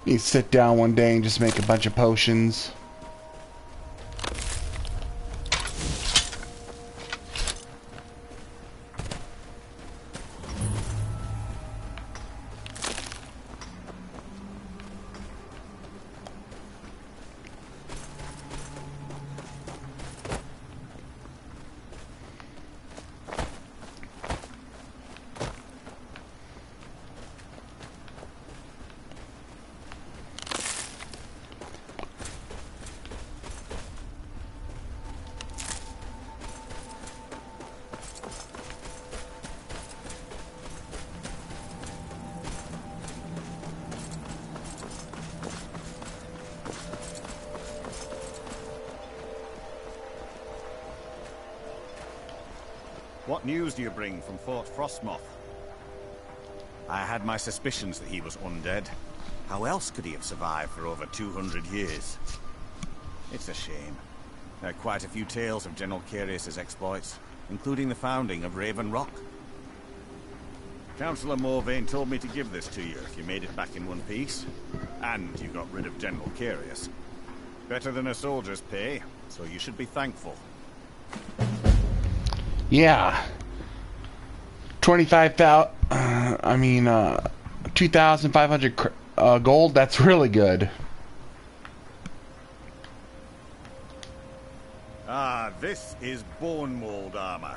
A: You sit down one day and just make a bunch of potions.
I: What news do you bring from Fort Frostmoth? I had my suspicions that he was undead. How else could he have survived for over 200 years? It's a shame. There are quite a few tales of General Carius' exploits, including the founding of Raven Rock. Councillor Morvayn told me to give this to you if you made it back in one piece. And you got rid of General Carius. Better than a soldier's pay, so you should be thankful.
A: Yeah. 25,000, 2,500 gold, that's really good.
I: Ah, this is bone mold armor.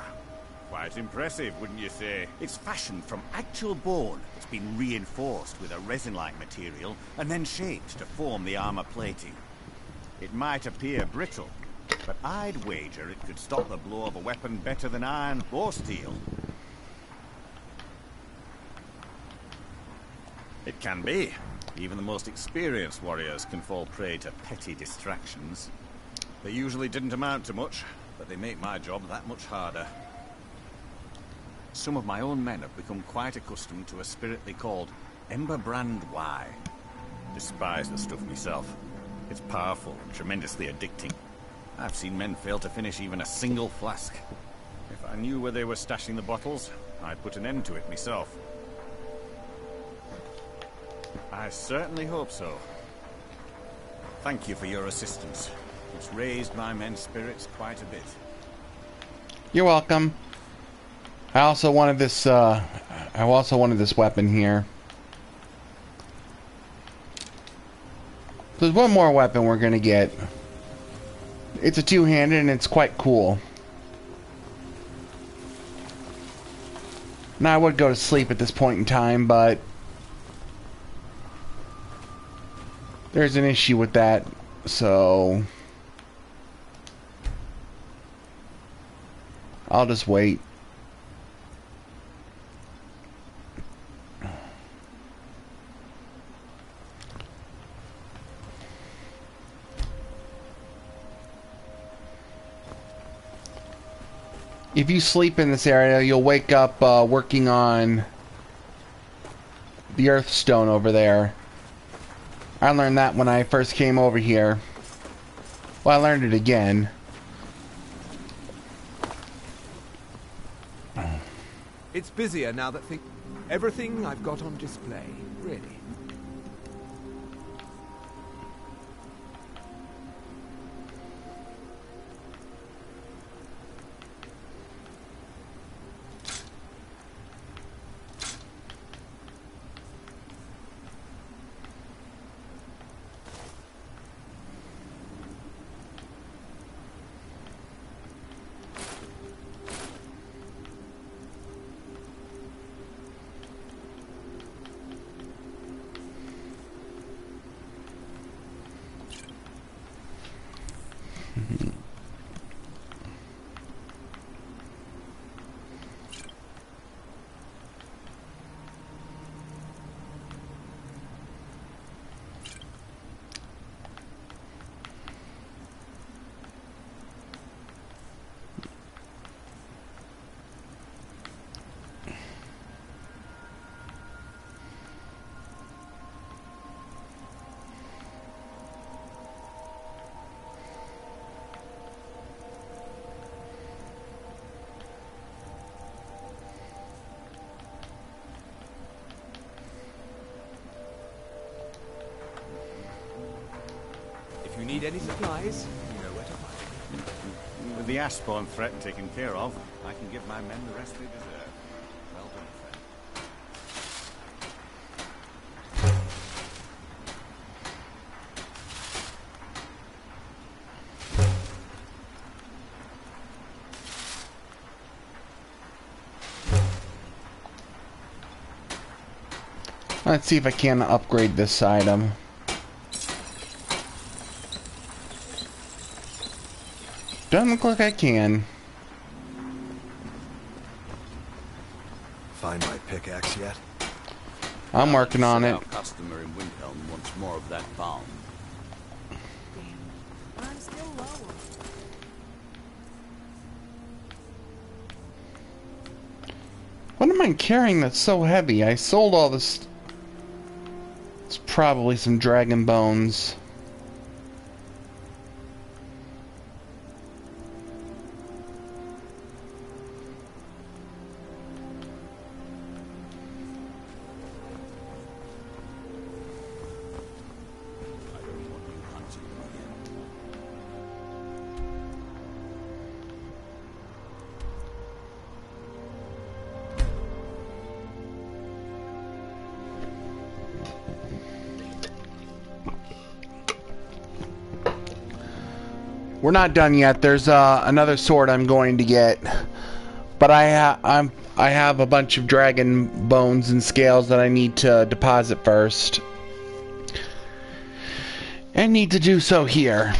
I: Quite impressive, wouldn't you say? It's fashioned from actual bone. It's been reinforced with a resin-like material and then shaped to form the armor plating. It might appear brittle, but I'd wager it could stop the blow of a weapon better than iron or steel. It can be. Even the most experienced warriors can fall prey to petty distractions. They usually didn't amount to much, but they make my job that much harder. Some of my own men have become quite accustomed to a spirit they called Emberbrand Y. Despise the stuff myself. It's powerful and tremendously addicting. I've seen men fail to finish even a single flask. If I knew where they were stashing the bottles, I'd put an end to it myself. I certainly hope so. Thank you for your assistance. It's raised my men's spirits quite a bit.
A: You're welcome. I also wanted this weapon here. There's one more weapon we're gonna get. It's a two-handed and it's quite cool. Now I would go to sleep at this point in time, but there's an issue with that, so I'll just wait. If you sleep in this area, you'll wake up working on the Earthstone over there. I learned that when I first came over here. Well, I learned it again.
H: It's busier now that everything I've got on display, really. If you need any supplies, you know where to find me.
I: With the Ashbourne threat taken care of, I can give my men the rest they deserve. Well done, friend.
A: Let's see if I can upgrade this item. Doesn't look like I can.
E: Find my pickaxe yet?
A: I'm working on it.
K: Our customer in Windhelm wants more of that balm.
B: I'm still low.
A: What am I carrying that's so heavy? I sold all this. It's probably some dragon bones. We're not done yet. There's another sword I'm going to get, but I have a bunch of dragon bones and scales that I need to deposit first, and need to do so here.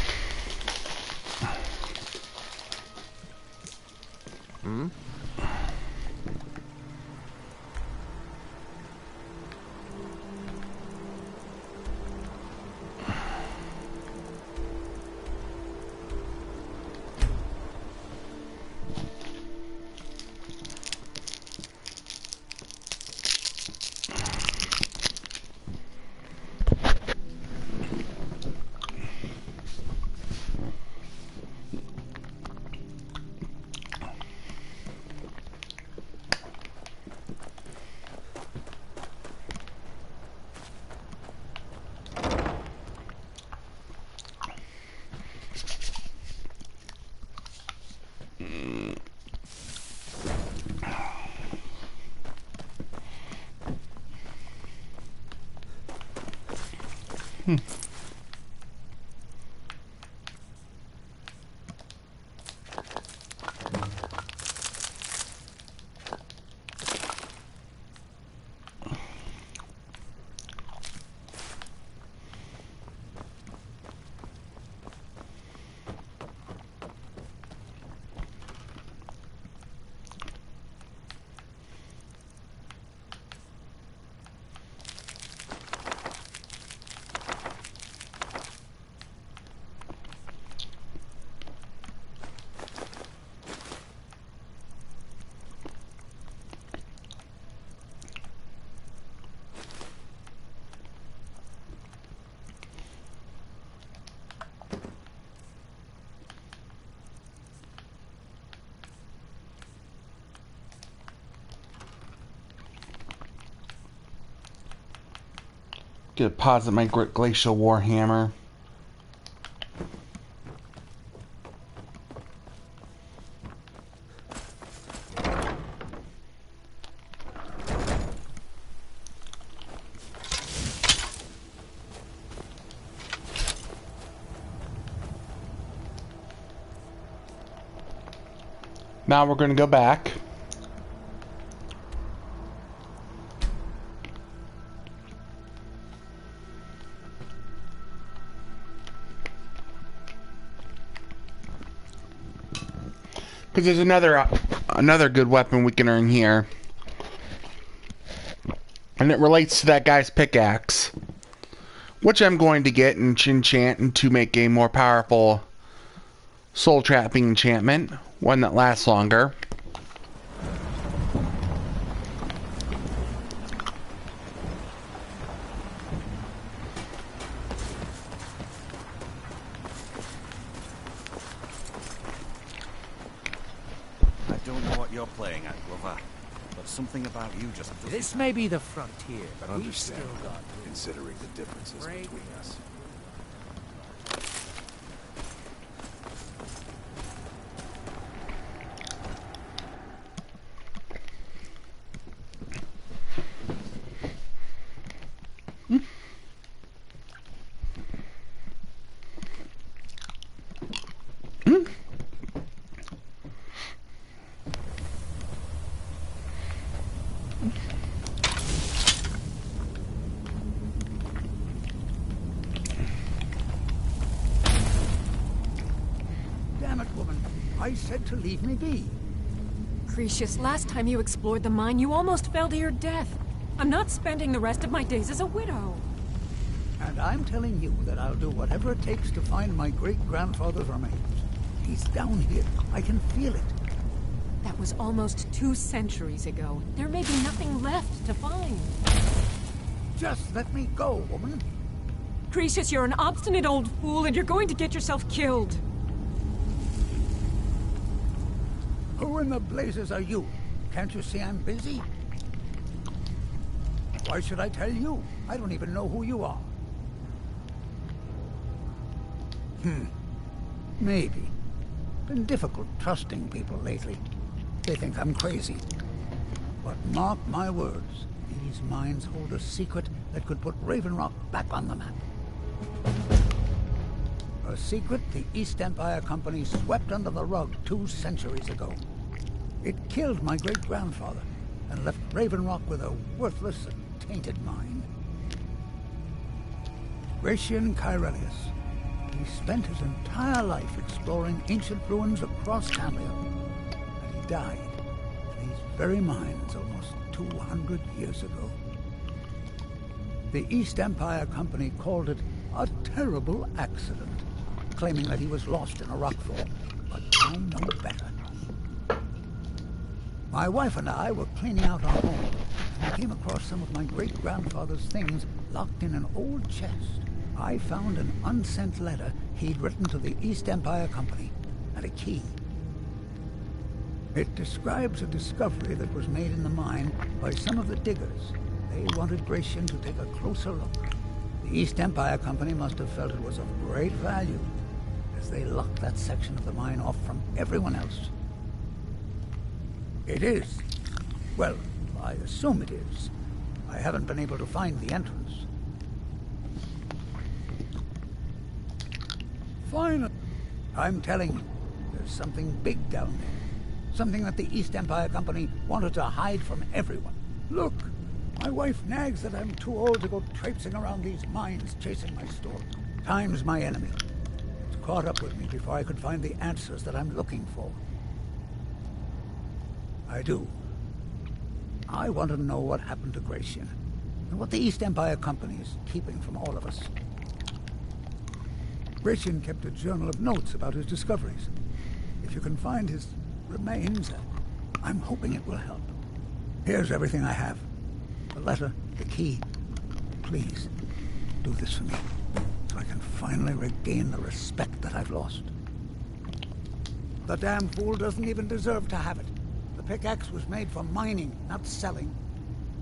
A: Gonna deposit my glacial warhammer. Now we're gonna go back. Because there's another good weapon we can earn here. And it relates to that guy's pickaxe. Which I'm going to get and enchant to make a more powerful soul trapping enchantment. One that lasts longer.
I: Something about you just doesn't.
H: This may be the frontier, but we've
E: Understand,
H: still got
E: considering the differences between us.
L: I said to leave me be.
B: Cretius, last time you explored the mine, you almost fell to your death. I'm not spending the rest of my days as a widow.
L: And I'm telling you that I'll do whatever it takes to find my great-grandfather's remains. He's down here. I can feel it.
B: That was almost 2 centuries ago. There may be nothing left to find.
L: Just let me go, woman.
B: Cretius, you're an obstinate old fool, and you're going to get yourself killed.
L: Who in the blazes are you? Can't you see I'm busy? Why should I tell you? I don't even know who you are. Maybe. Been difficult trusting people lately. They think I'm crazy. But mark my words, these mines hold a secret that could put Raven Rock back on the map. A secret the East Empire Company swept under the rug 2 centuries ago. It killed my great-grandfather and left Raven Rock with a worthless and tainted mine. Gratian Kyrelius. He spent his entire life exploring ancient ruins across Tamriel. And he died in these very mines almost 200 years ago. The East Empire Company called it a terrible accident, claiming that he was lost in a rockfall. But I know better. My wife and I were cleaning out our home, and I came across some of my great-grandfather's things locked in an old chest. I found an unsent letter he'd written to the East Empire Company, and a key. It describes a discovery that was made in the mine by some of the diggers. They wanted Gratian to take a closer look. The East Empire Company must have felt it was of great value, as they locked that section of the mine off from everyone else. It is. Well, I assume it is. I haven't been able to find the entrance. Finally. I'm telling you, there's something big down there. Something that the East Empire Company wanted to hide from everyone. Look, my wife nags that I'm too old to go traipsing around these mines chasing my story. Time's my enemy. It's caught up with me before I could find the answers that I'm looking for. I do. I want to know what happened to Gratian, and what the East Empire Company is keeping from all of us. Gratian kept a journal of notes about his discoveries. If you can find his remains, I'm hoping it will help. Here's everything I have. The letter, the key. Please, do this for me, so I can finally regain the respect that I've lost. The damn fool doesn't even deserve to have it. The pickaxe was made for mining, not selling.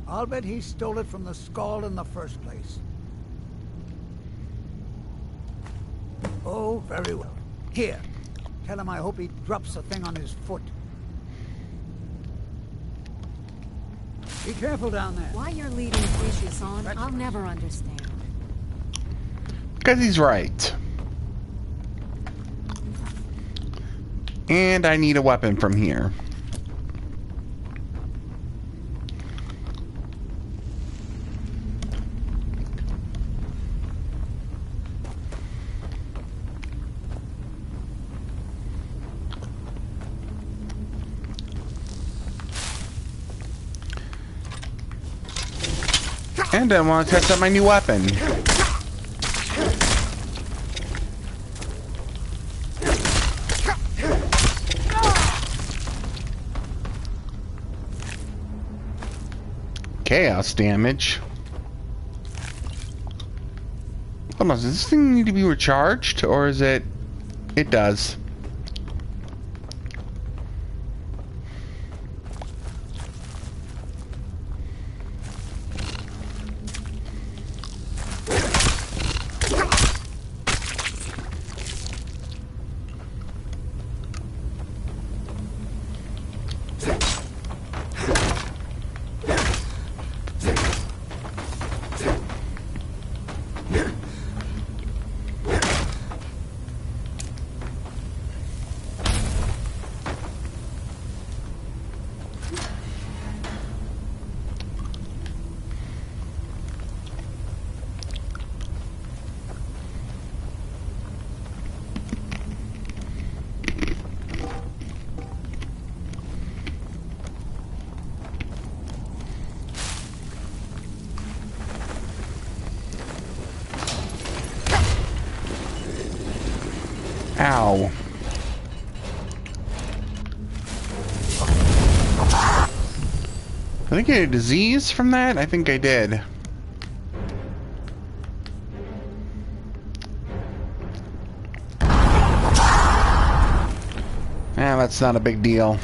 L: I'll bet he stole it from the Skald in the first place. Oh, very well. Here, tell him I hope he drops the thing on his foot. Be careful down there.
B: Why you're leading Theseus on, I'll never understand.
A: Because he's right. And I need a weapon from here. And I want to test out my new weapon. Chaos damage. Hold on, does this thing need to be recharged, or is it... It does. Ow. Did I get a disease from that? I think I did. That's not a big deal.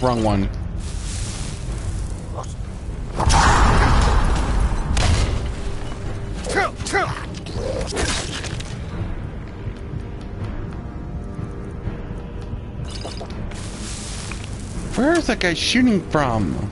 A: Wrong one. Where is that guy shooting from?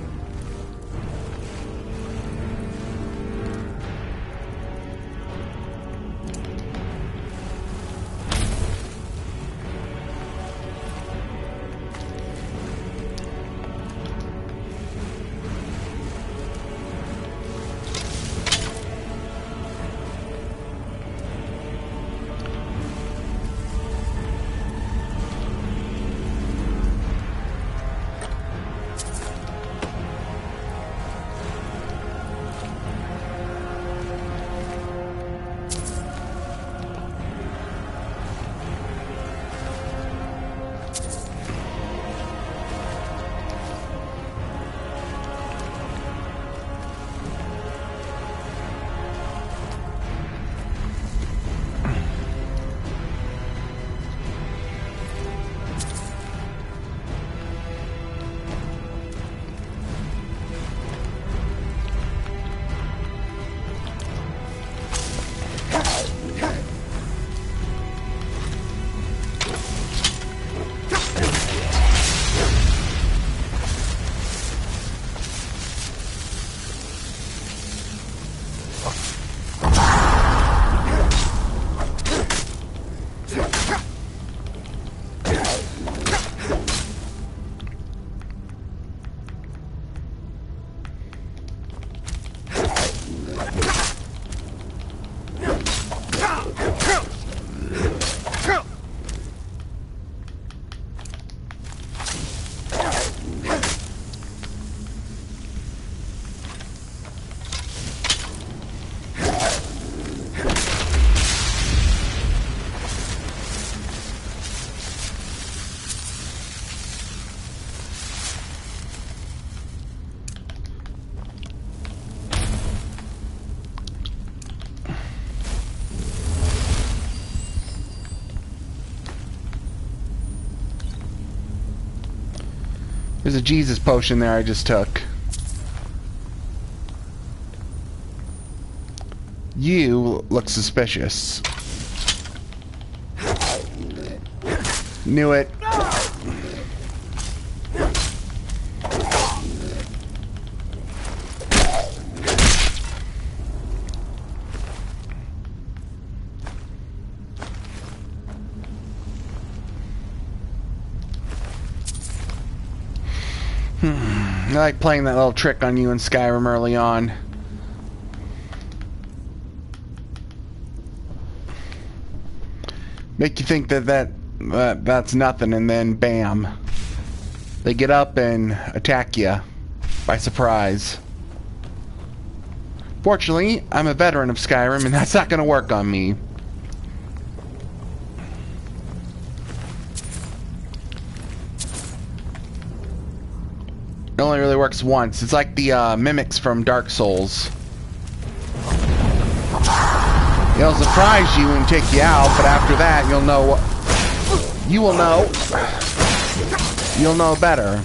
A: There's a Jesus potion there I just took. You look suspicious. Knew it. I like playing that little trick on you in Skyrim early on. Make you think that's nothing, and then bam, they get up and attack you by surprise. Fortunately, I'm a veteran of Skyrim, and that's not going to work on me. It only really works once. It's like the mimics from Dark Souls. It'll surprise you and take you out, but after that, you'll know. You'll know better.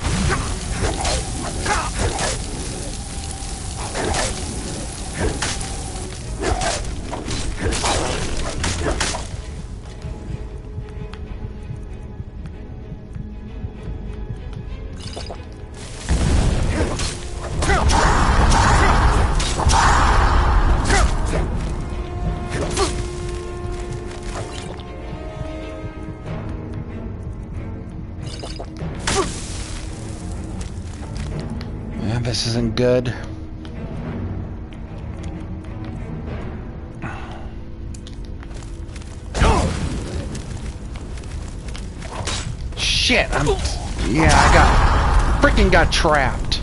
A: This isn't good. Shit, I freaking got trapped.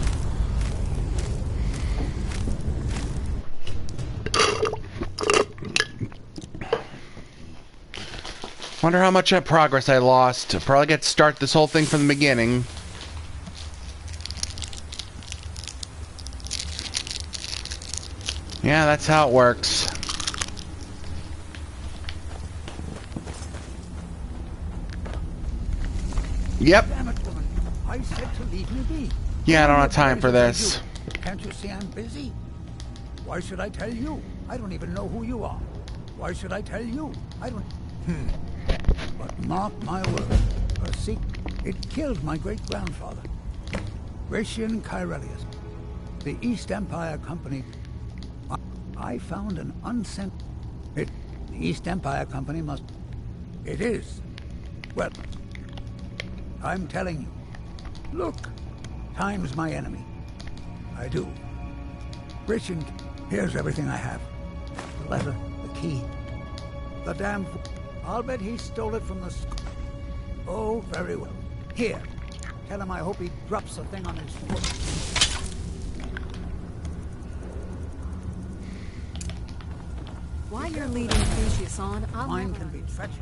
A: Wonder how much progress I lost. Probably get to start this whole thing from the beginning. Yeah, that's how it works. Yep.
L: Damn it, woman. I said to leave me be.
A: Yeah, I don't have time for this.
L: Can't you see I'm busy? Why should I tell you? I don't even know who you are. Why should I tell you? I don't... But mark my word. It killed my great-grandfather. Gratian Kyrelius. The East Empire Company. I found an unsent... The East Empire Company must... It is. Well, I'm telling you. Look, time's my enemy. I do. Gratian, here's everything I have. The letter, the key. The damn... I'll bet he stole it from the... Oh, very well. Here. Tell him I hope he drops the thing on his foot.
B: While you're leading Lucius on, I'll...
L: Mine can be treacherous.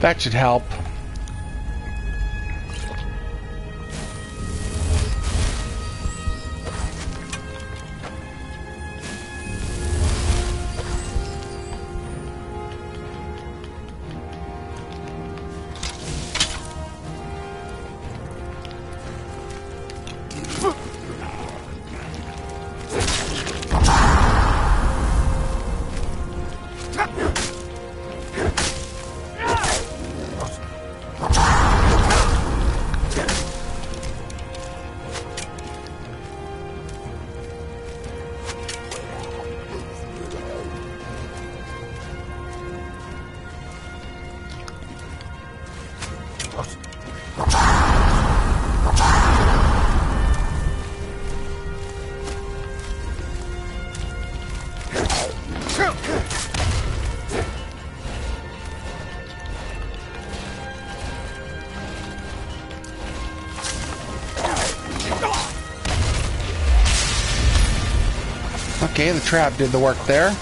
A: That should help. Okay, the trap did the work there.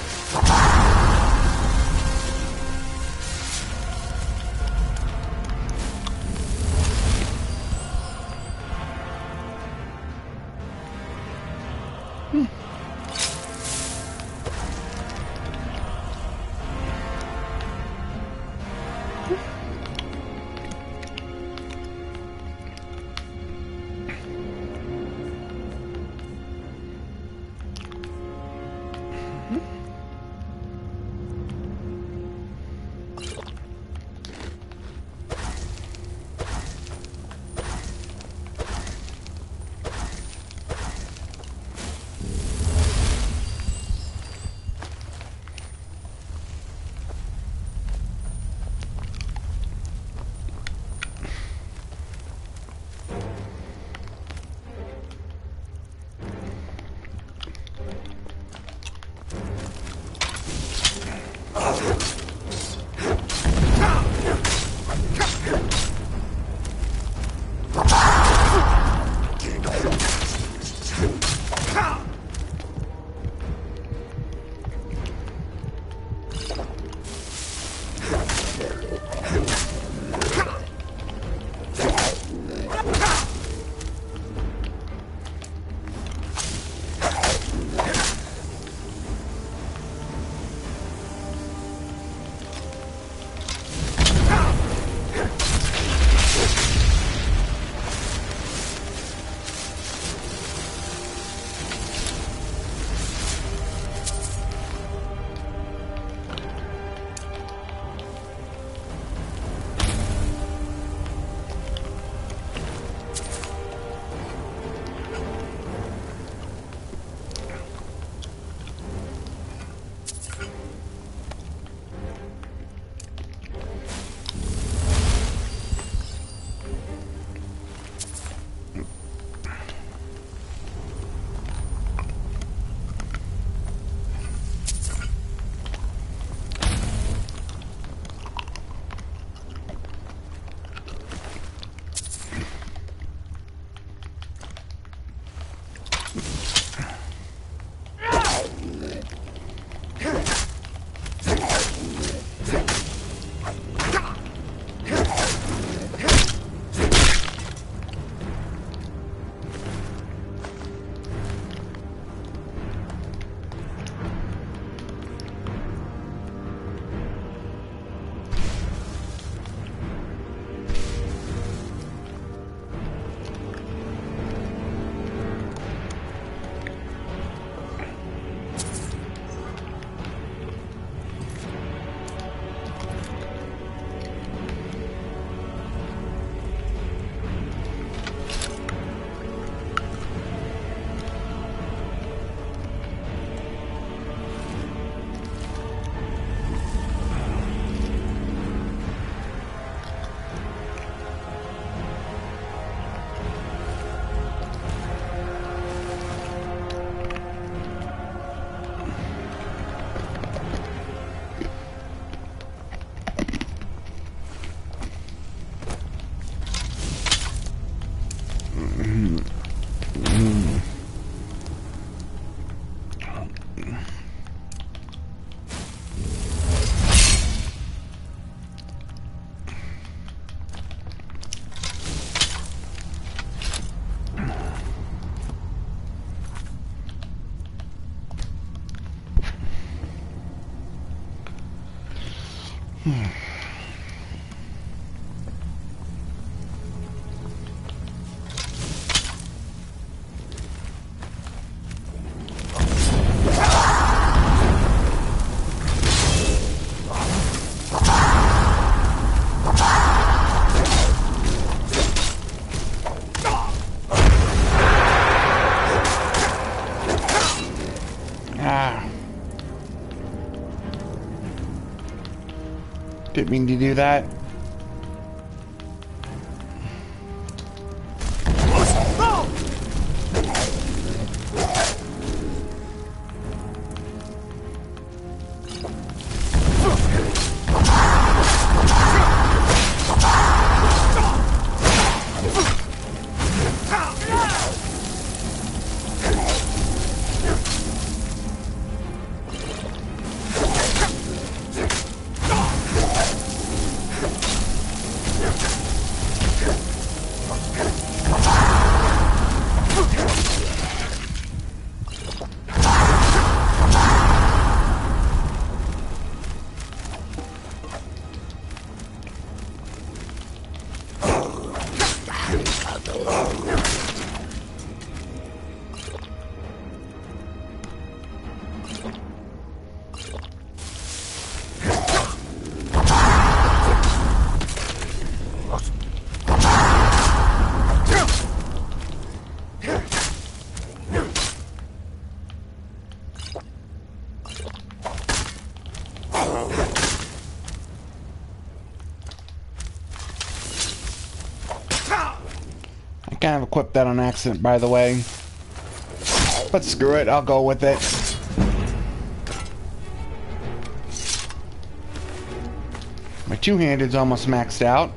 A: Didn't mean to do that. I kind of equipped that on accident, by the way. But screw it, I'll go with it. My two-handed's almost maxed out.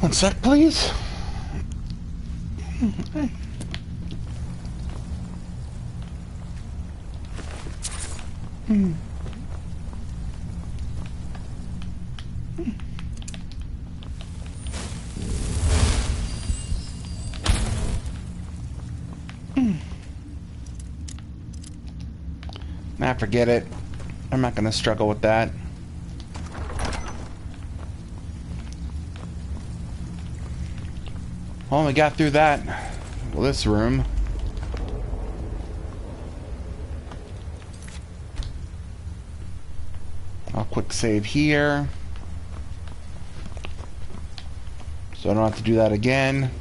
A: One sec, please. Nah, forget it. I'm not gonna struggle with that. Well, we got through that. Well, this room. I'll quick save here. So I don't have to do that again.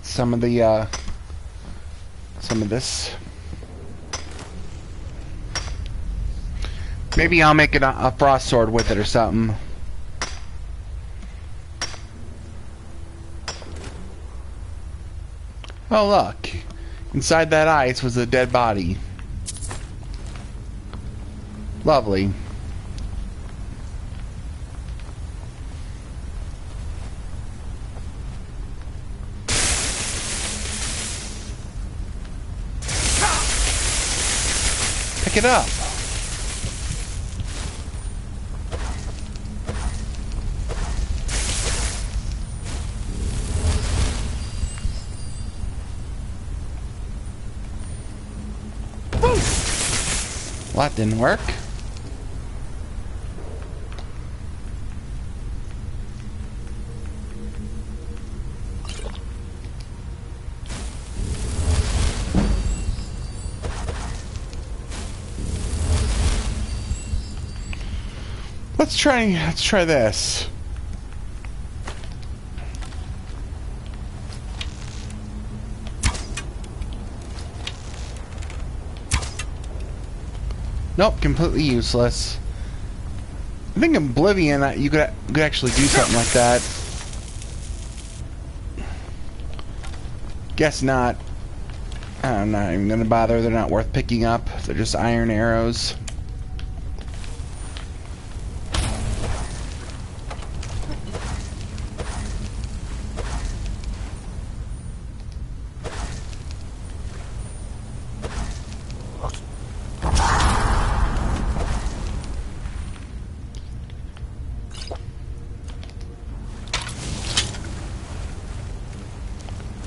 A: eat some of this. Maybe I'll make it a frost sword with it or something. Oh look, inside that ice was a dead body. Lovely. Pick it up. Well, that didn't work. Let's try this. Nope, completely useless. I think in Oblivion you could actually do something like that. Guess not. I'm not even gonna bother. They're not worth picking up. They're just iron arrows.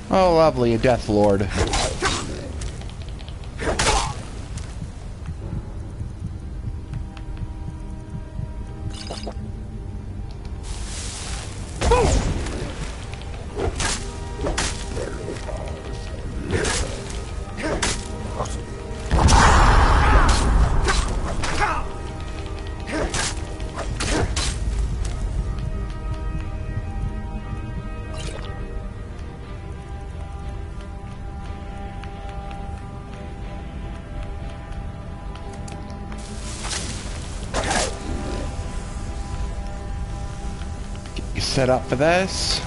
A: Oh, lovely, a Death Lord. Set up for this.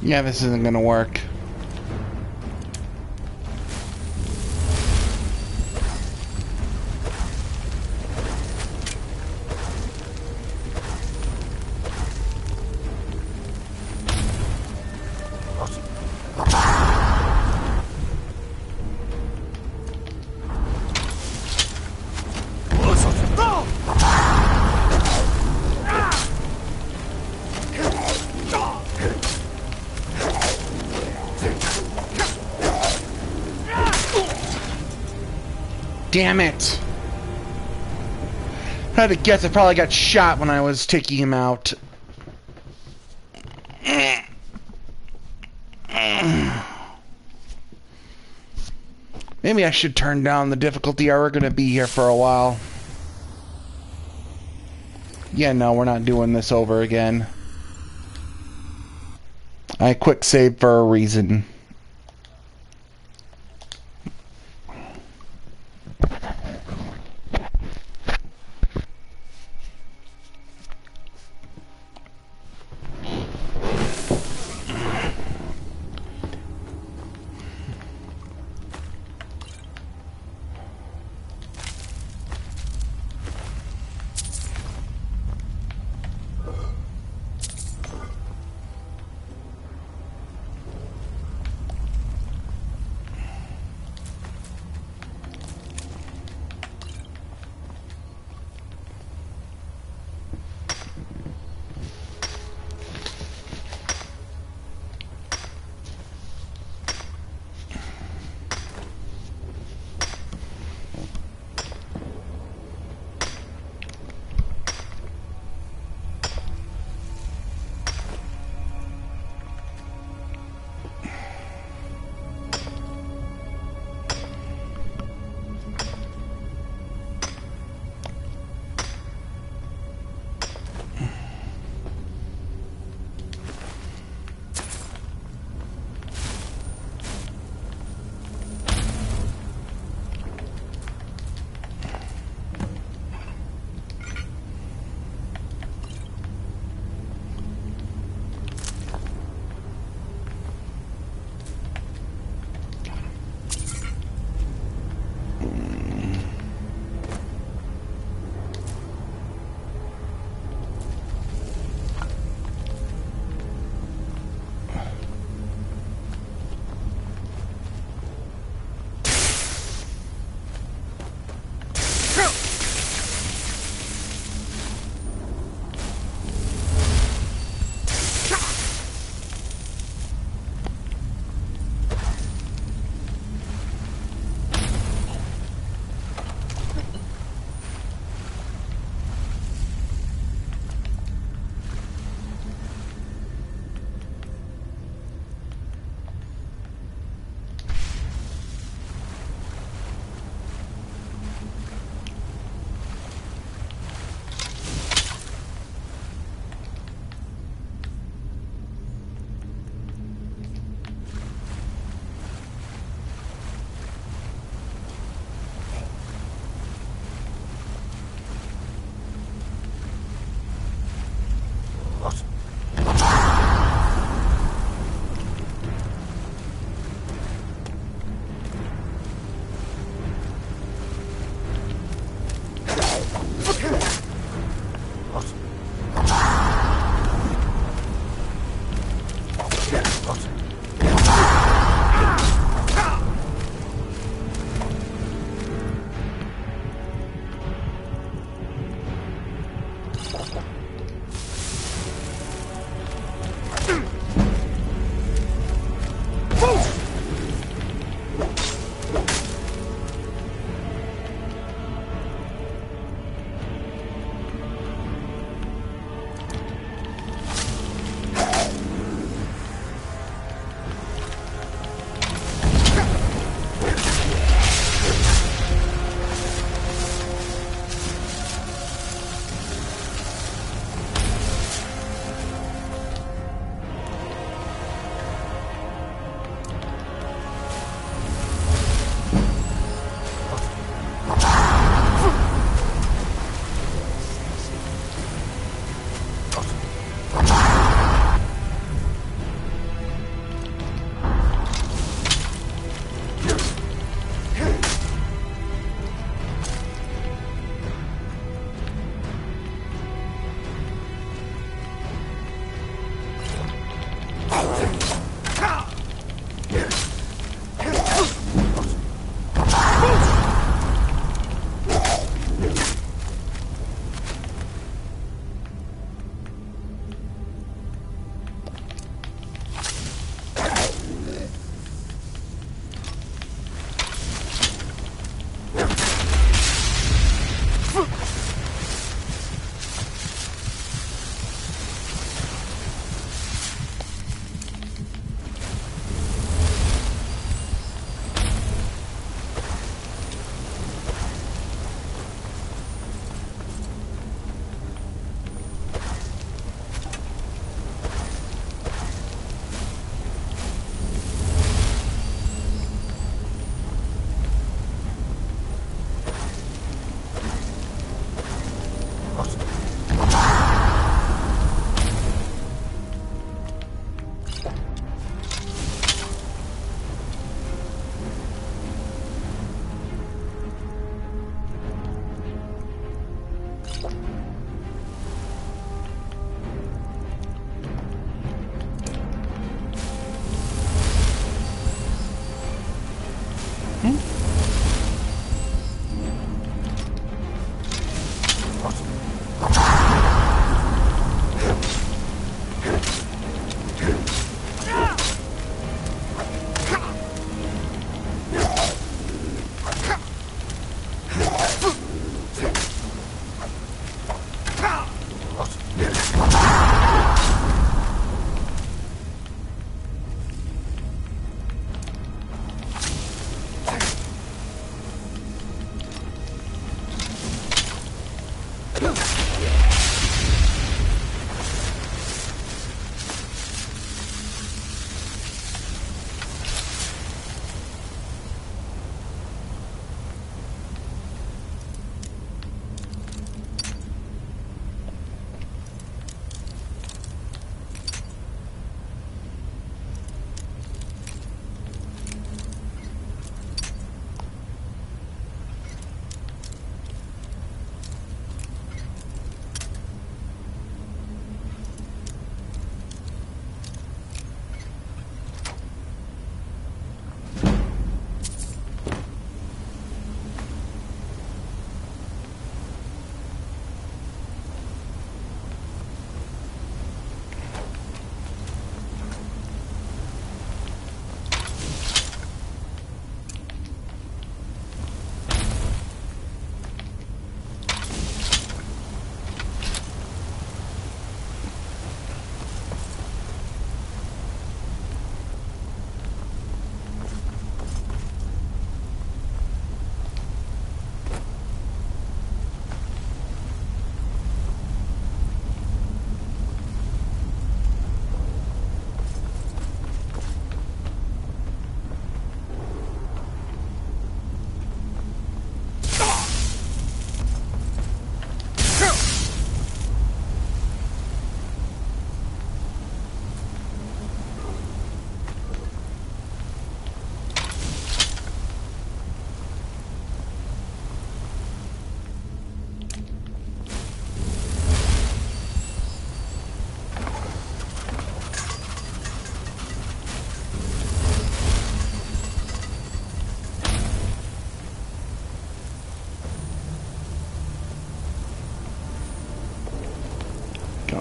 A: Yeah, this isn't gonna work. Damn it! I had to guess I probably got shot when I was taking him out. Maybe I should turn down the difficulty, or we're gonna be here for a while. Yeah, no, we're not doing this over again. I quick save for a reason.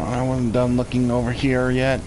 A: I wasn't done looking over here yet.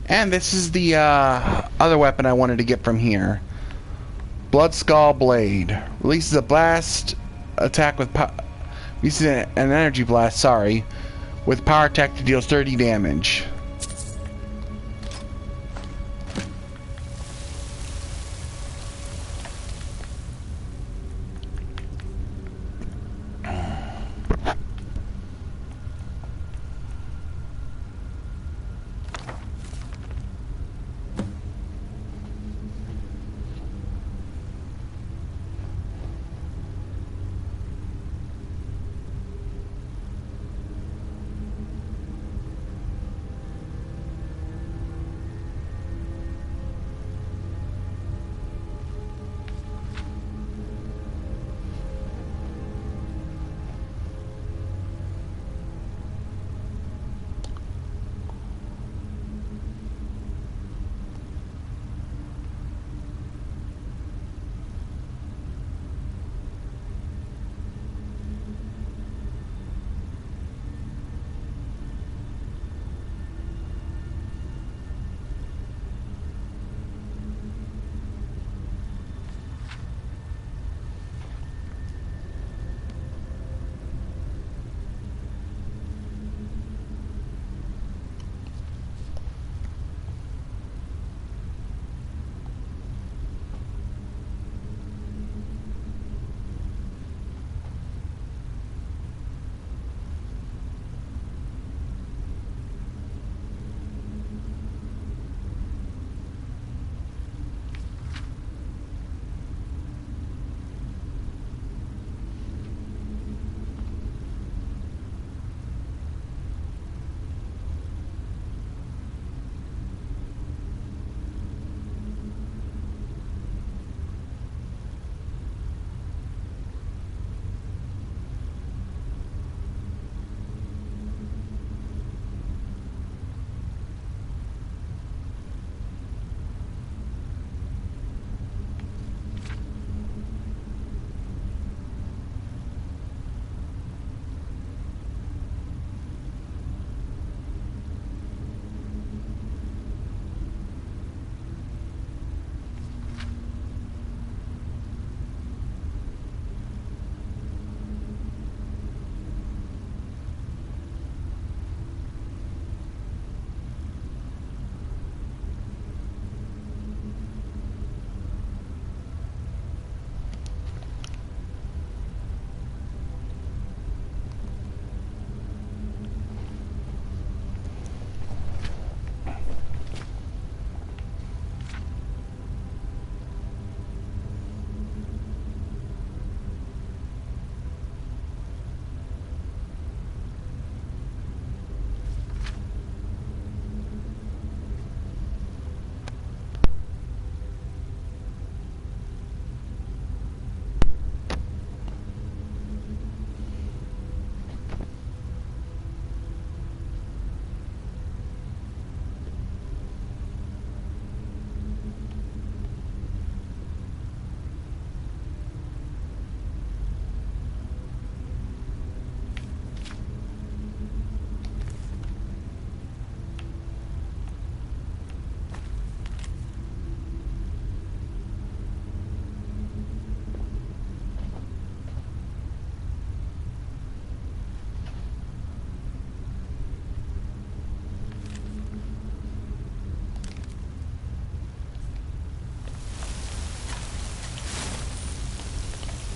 A: And this is the other weapon I wanted to get from here. Bloodskull Blade. Releases a blast attack with releases an energy blast, sorry, with power attack to deal 30 damage.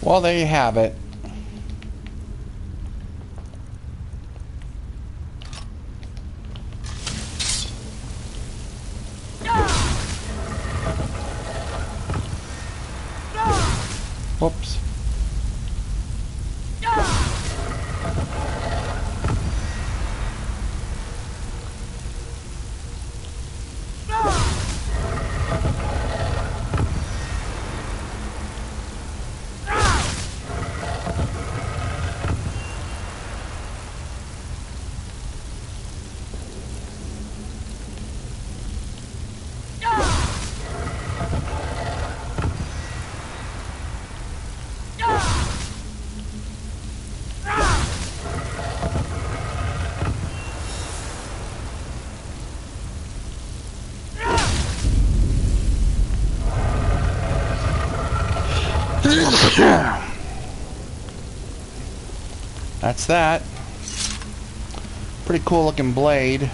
A: Well, there you have it. Whoops. That's that. Pretty cool looking blade.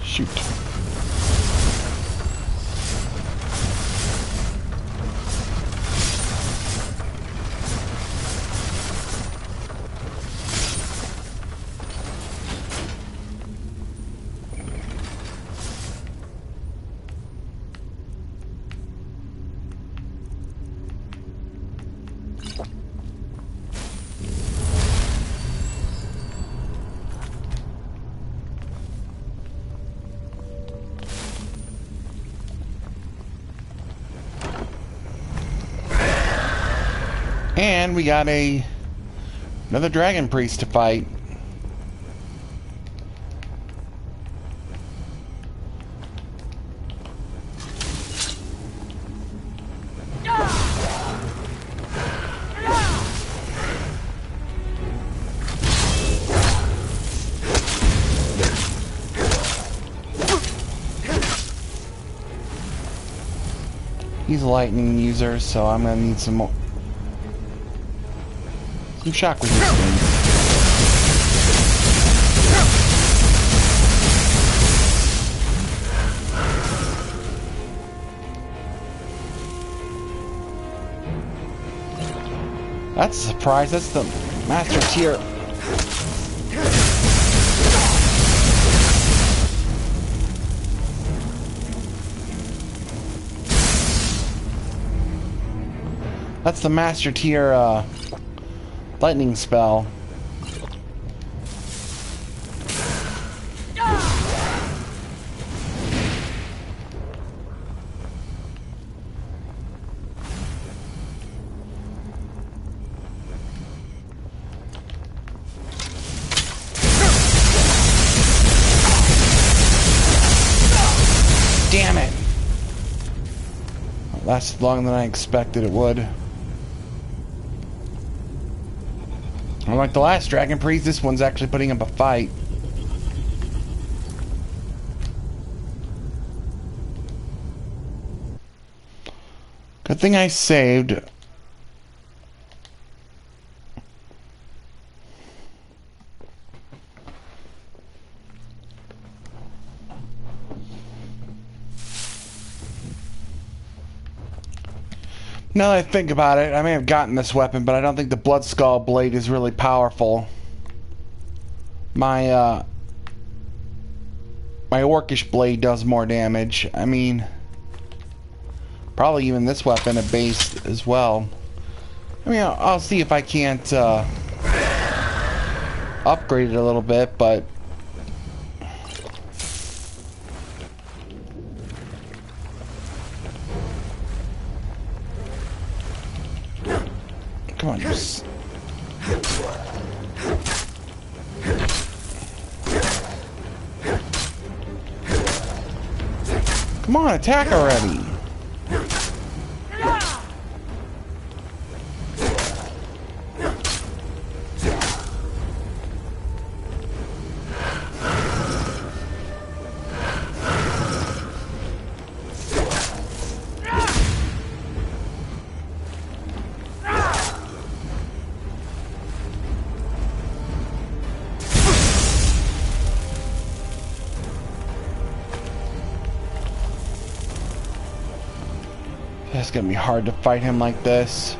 A: Shoot. And we got another dragon priest to fight. He's a lightning user, so I'm gonna need some more. Some shock resistance. That's a surprise. That's the master tier. That's the master tier lightning spell. Damn it! It lasted longer than I expected it would. Unlike the last Dragon Priest, this one's actually putting up a fight. Good thing I saved. Now that I think about it, I may have gotten this weapon, but I don't think the Bloodskull blade is really powerful. My Orcish blade does more damage. I mean, probably even this weapon at base as well. I mean, I'll see if I can't upgrade it a little bit, but Come on, just... Come on, attack already! It's gonna be hard to fight him like this.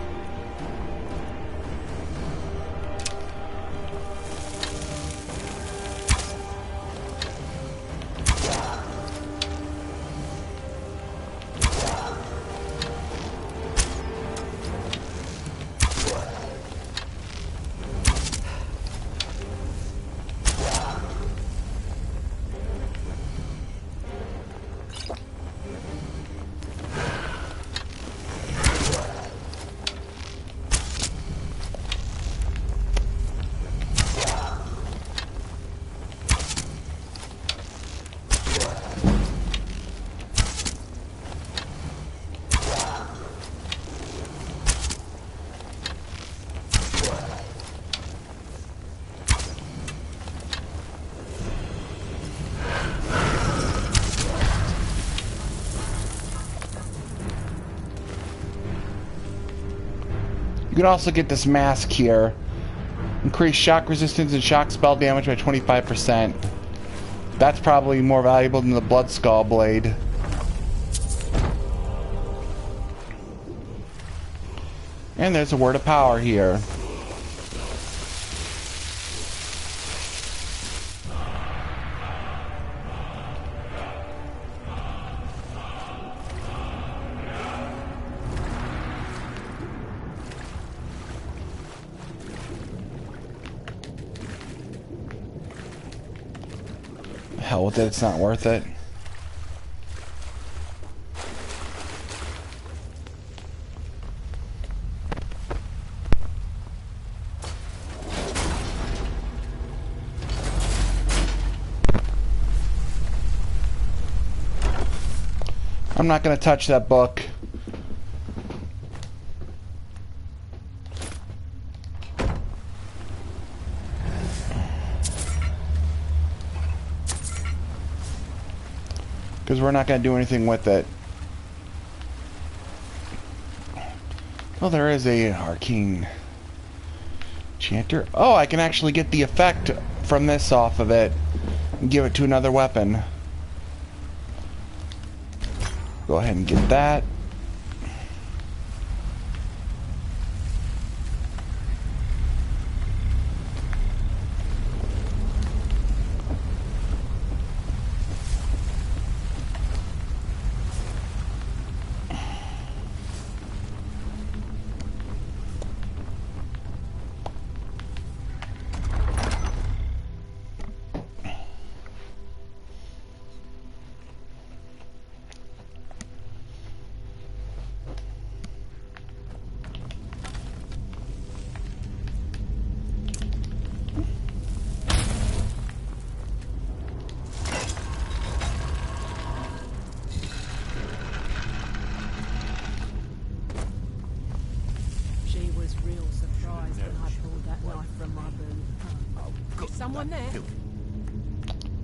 A: You can also get this mask here. Increase shock resistance and shock spell damage by 25%. That's probably more valuable than the Blood Skull Blade. And there's a word of power here. Hell with it, it's not worth it. I'm not going to touch that book. Because we're not going to do anything with it. Oh, there is a arcane chanter. Oh, I can actually get the effect from this off of it and give it to another weapon. Go ahead and get that.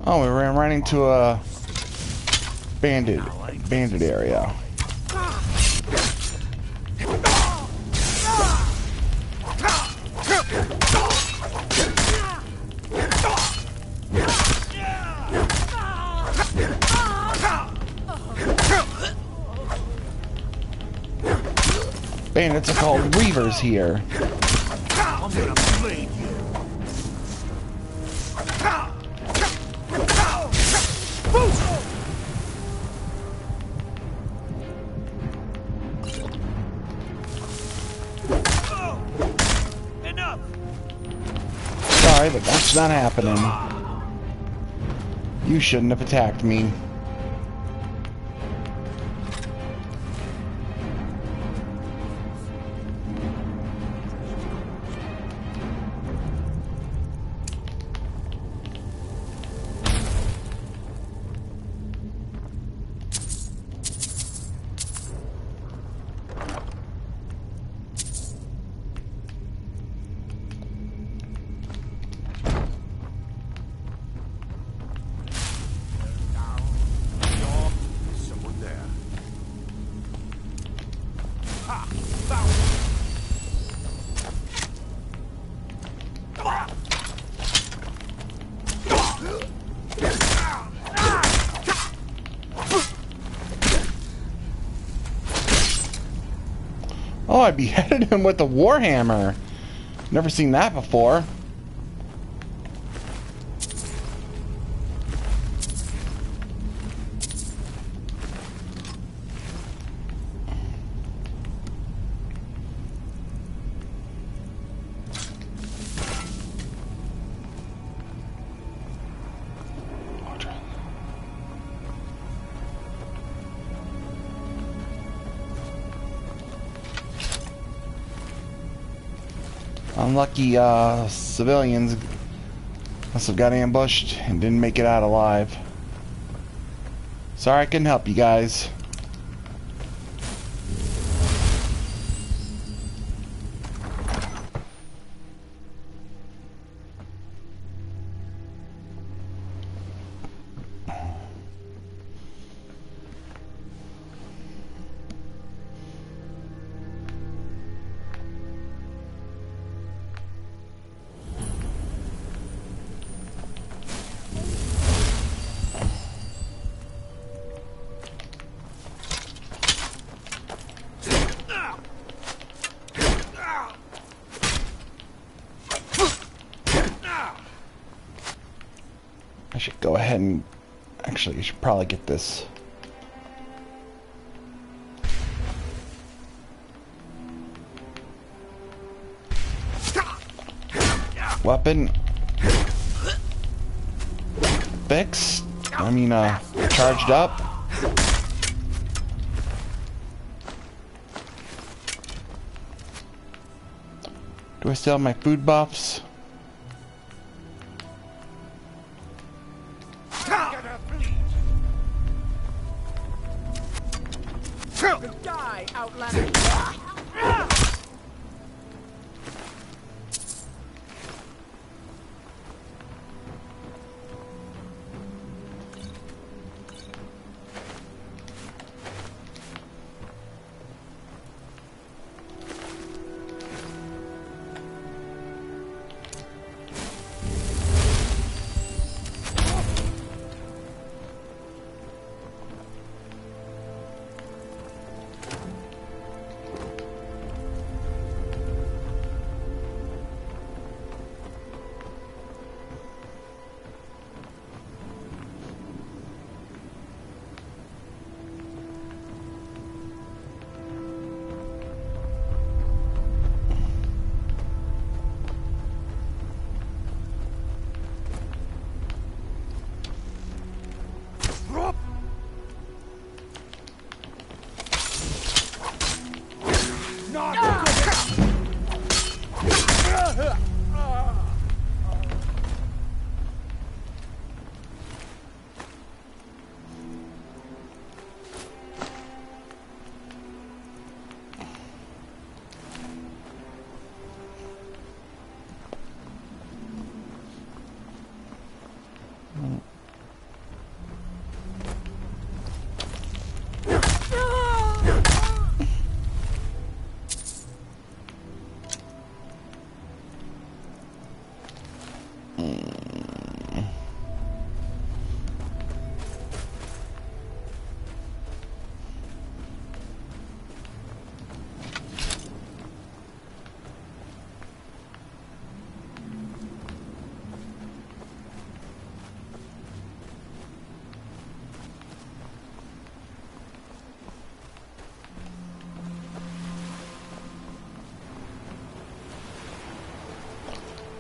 A: Oh, we ran right into a bandit area. Bandits are called Reavers here.
M: I'm gonna bleed you.
A: Sorry, but that's not happening. You shouldn't have attacked me. Oh, I beheaded him with a warhammer. Never seen that before. Unlucky civilians must have got ambushed and didn't make it out alive. Sorry I couldn't help you guys. I should go ahead and... Actually, you should probably get this. Weapon. Fixed. I mean, charged up. Do I still have my food buffs?
G: Die, outlander!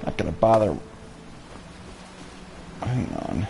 A: Not gonna bother. Hang on.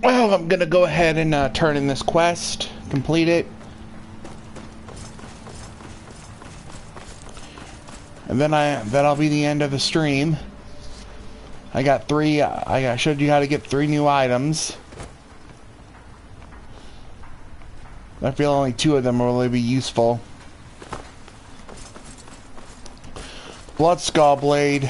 A: Well, I'm gonna go ahead and turn in this quest, complete it, and then that'll be the end of the stream. I got three. I showed you how to get 3 new items. I feel only 2 of them will really be useful. Bloodskull blade.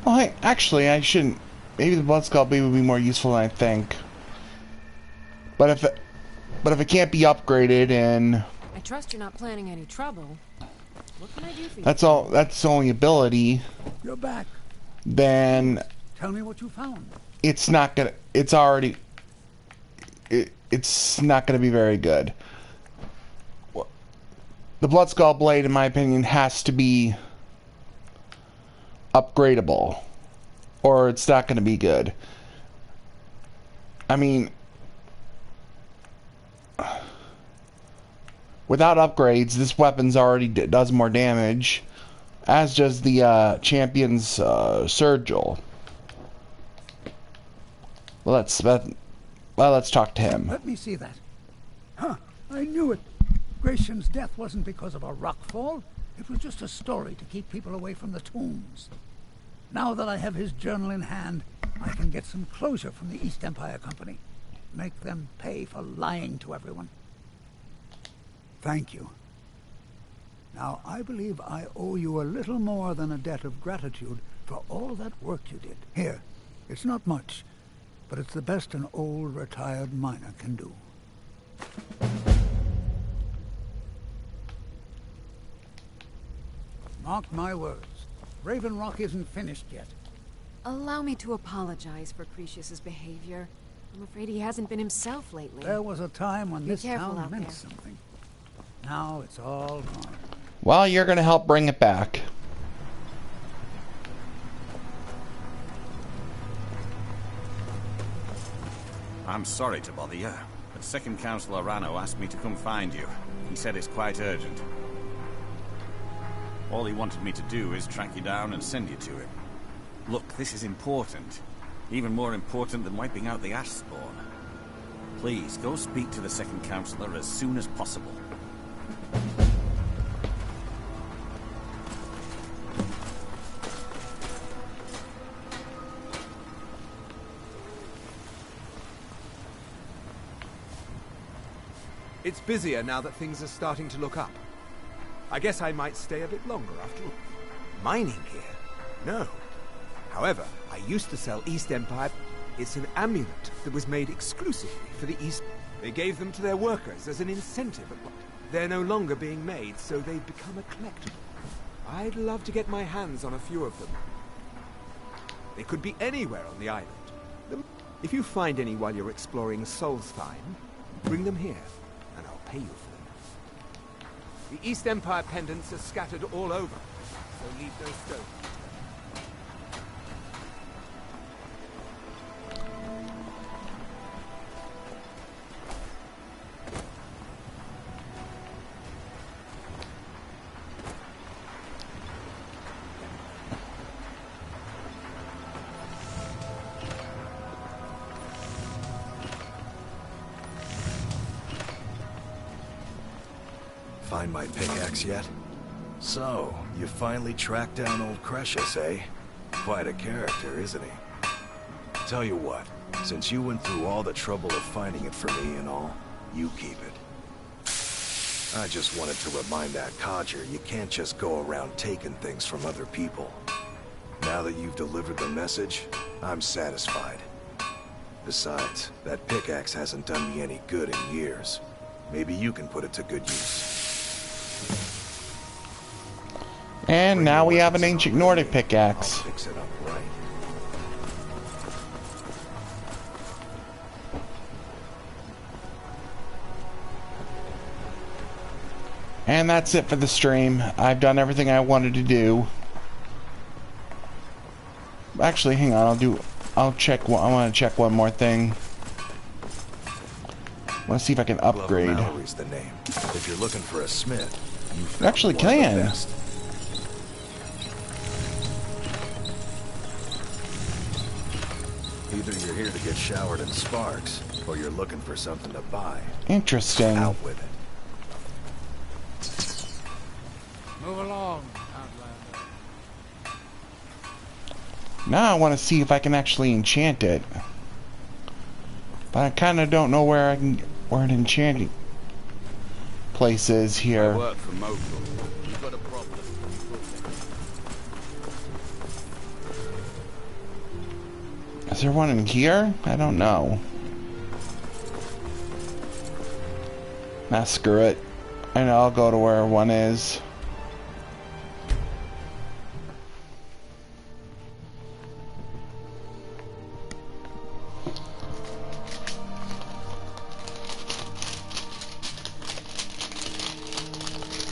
A: Well, actually, I shouldn't. Maybe the Bloodskull blade would be more useful than I think. But if it can't be upgraded, and
B: I trust you're not planning any trouble. What can I do for you?
A: that's all. That's the only ability.
L: You're back.
A: Then
L: Tell me what you found.
A: it's not gonna. It's already. It's not gonna be very good. The Bloodskull blade, in my opinion, has to be upgradable, or it's not going to be good. I mean, without upgrades, this weapon's already does more damage, as does the champion's Sergil. Let's talk to him.
L: Let me see that. Huh, I knew it. Gratian's death wasn't because of a rockfall. It was just a story to keep people away from the tombs. Now that I have his journal in hand, I can get some closure from the East Empire Company. Make them pay for lying to everyone. Thank you. Now, I believe I owe you a little more than a debt of gratitude for all that work you did. Here, it's not much, but it's the best an old retired miner can do. Mark my words, Raven Rock isn't finished yet.
B: Allow me to apologize for Crucius's behavior. I'm afraid he hasn't been himself lately.
L: There was a time when this
B: careful
L: town
B: out
L: meant
B: there.
L: something. Now it's all gone.
A: Well, you're going to help bring it back.
I: I'm sorry to bother you, but Second Councillor Rano asked me to come find you. He said it's quite urgent. All he wanted me to do is track you down and send you to him. Look, this is important. Even more important than wiping out the Ash Spawn. Please, go speak to the Second Councillor as soon as possible.
H: It's busier now that things are starting to look up. I guess I might stay a bit longer after all. Mining here? No. However, I used to sell East Empire. It's an amulet that was made exclusively for the East. They gave them to their workers as an incentive, but they're no longer being made, so they've become a collectible. I'd love to get my hands on a few of them. They could be anywhere on the island. If you find any while you're exploring Solstheim, bring them here, and I'll pay you for them. The East Empire pendants are scattered all over, so leave no stone.
E: Find my pickaxe yet? So, you finally tracked down old Crucius, eh? Quite a character, isn't he? Tell you what, since you went through all the trouble of finding it for me and all, you keep it. I just wanted to remind that codger you can't just go around taking things from other people. Now that you've delivered the message, I'm satisfied. Besides, that pickaxe hasn't done me any good in years. Maybe you can put it to good use.
A: And now we have an ancient Nordic pickaxe.
E: I'll fix it up right.
A: And that's it for the stream. I've done everything I wanted to do. Actually, hang on. I'll check. I want to check one more thing. I want to see if I can upgrade.
E: Glover Mallory's the name. If you're looking for a smith, you found
A: actually
E: one of the
A: can.
E: best. Either you're here to get showered in sparks, or you're looking for something to buy.
A: Interesting.
E: Out with it.
F: Move along, Outlander.
A: Now I want to see if I can actually enchant it. But I kind of don't know where an enchanting place is here.
K: Work for Mokul. You've got a problem.
A: Is there one in here? I don't know. Nah, screw it. I know, I'll go to where one is.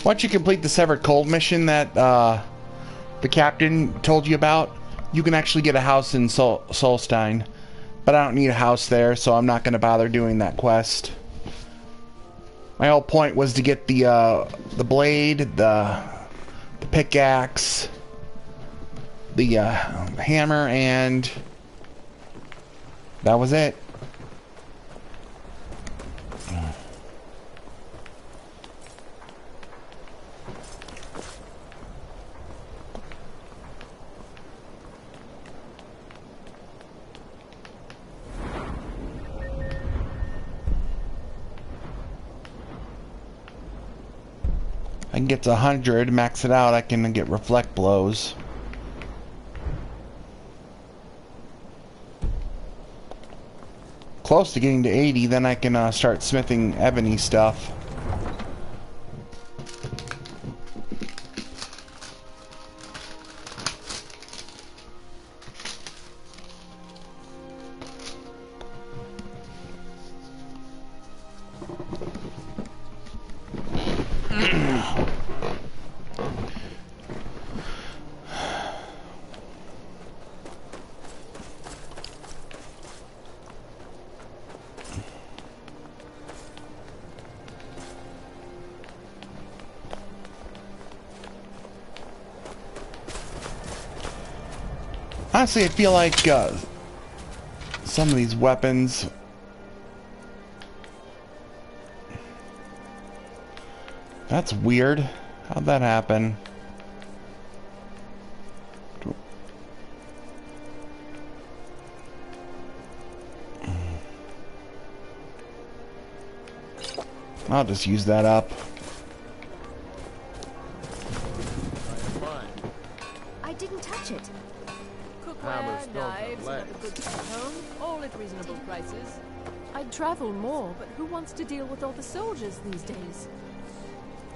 A: Once you complete the Severed Cold mission that the captain told you about, you can actually get a house in Solstein. But I don't need a house there, so I'm not going to bother doing that quest. My whole point was to get the blade, the pickaxe, the hammer, and that was it. I can get to 100, max it out, I can get reflect blows. Close to getting to 80, then I can start smithing ebony stuff. Honestly, I feel like some of these weapons... That's weird. How'd that happen? I'll just use that up.
C: I didn't touch it.
B: Cookware, knives, and other goods from home, all at reasonable prices. I'd travel more, but who wants to deal with all the soldiers these days?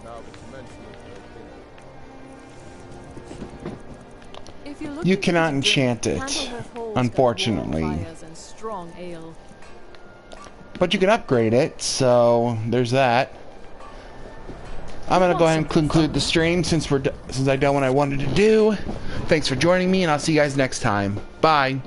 D: Now that you mention it,
B: If you're looking
A: You
B: for
A: cannot
B: drink,
A: enchant it,
B: Candleworth Hall's got
A: unfortunately.
B: warm fires and strong ale.
A: But you can upgrade it, so there's that. I'm gonna go ahead and conclude the stream since I done what I wanted to do. Thanks for joining me, and I'll see you guys next time. Bye.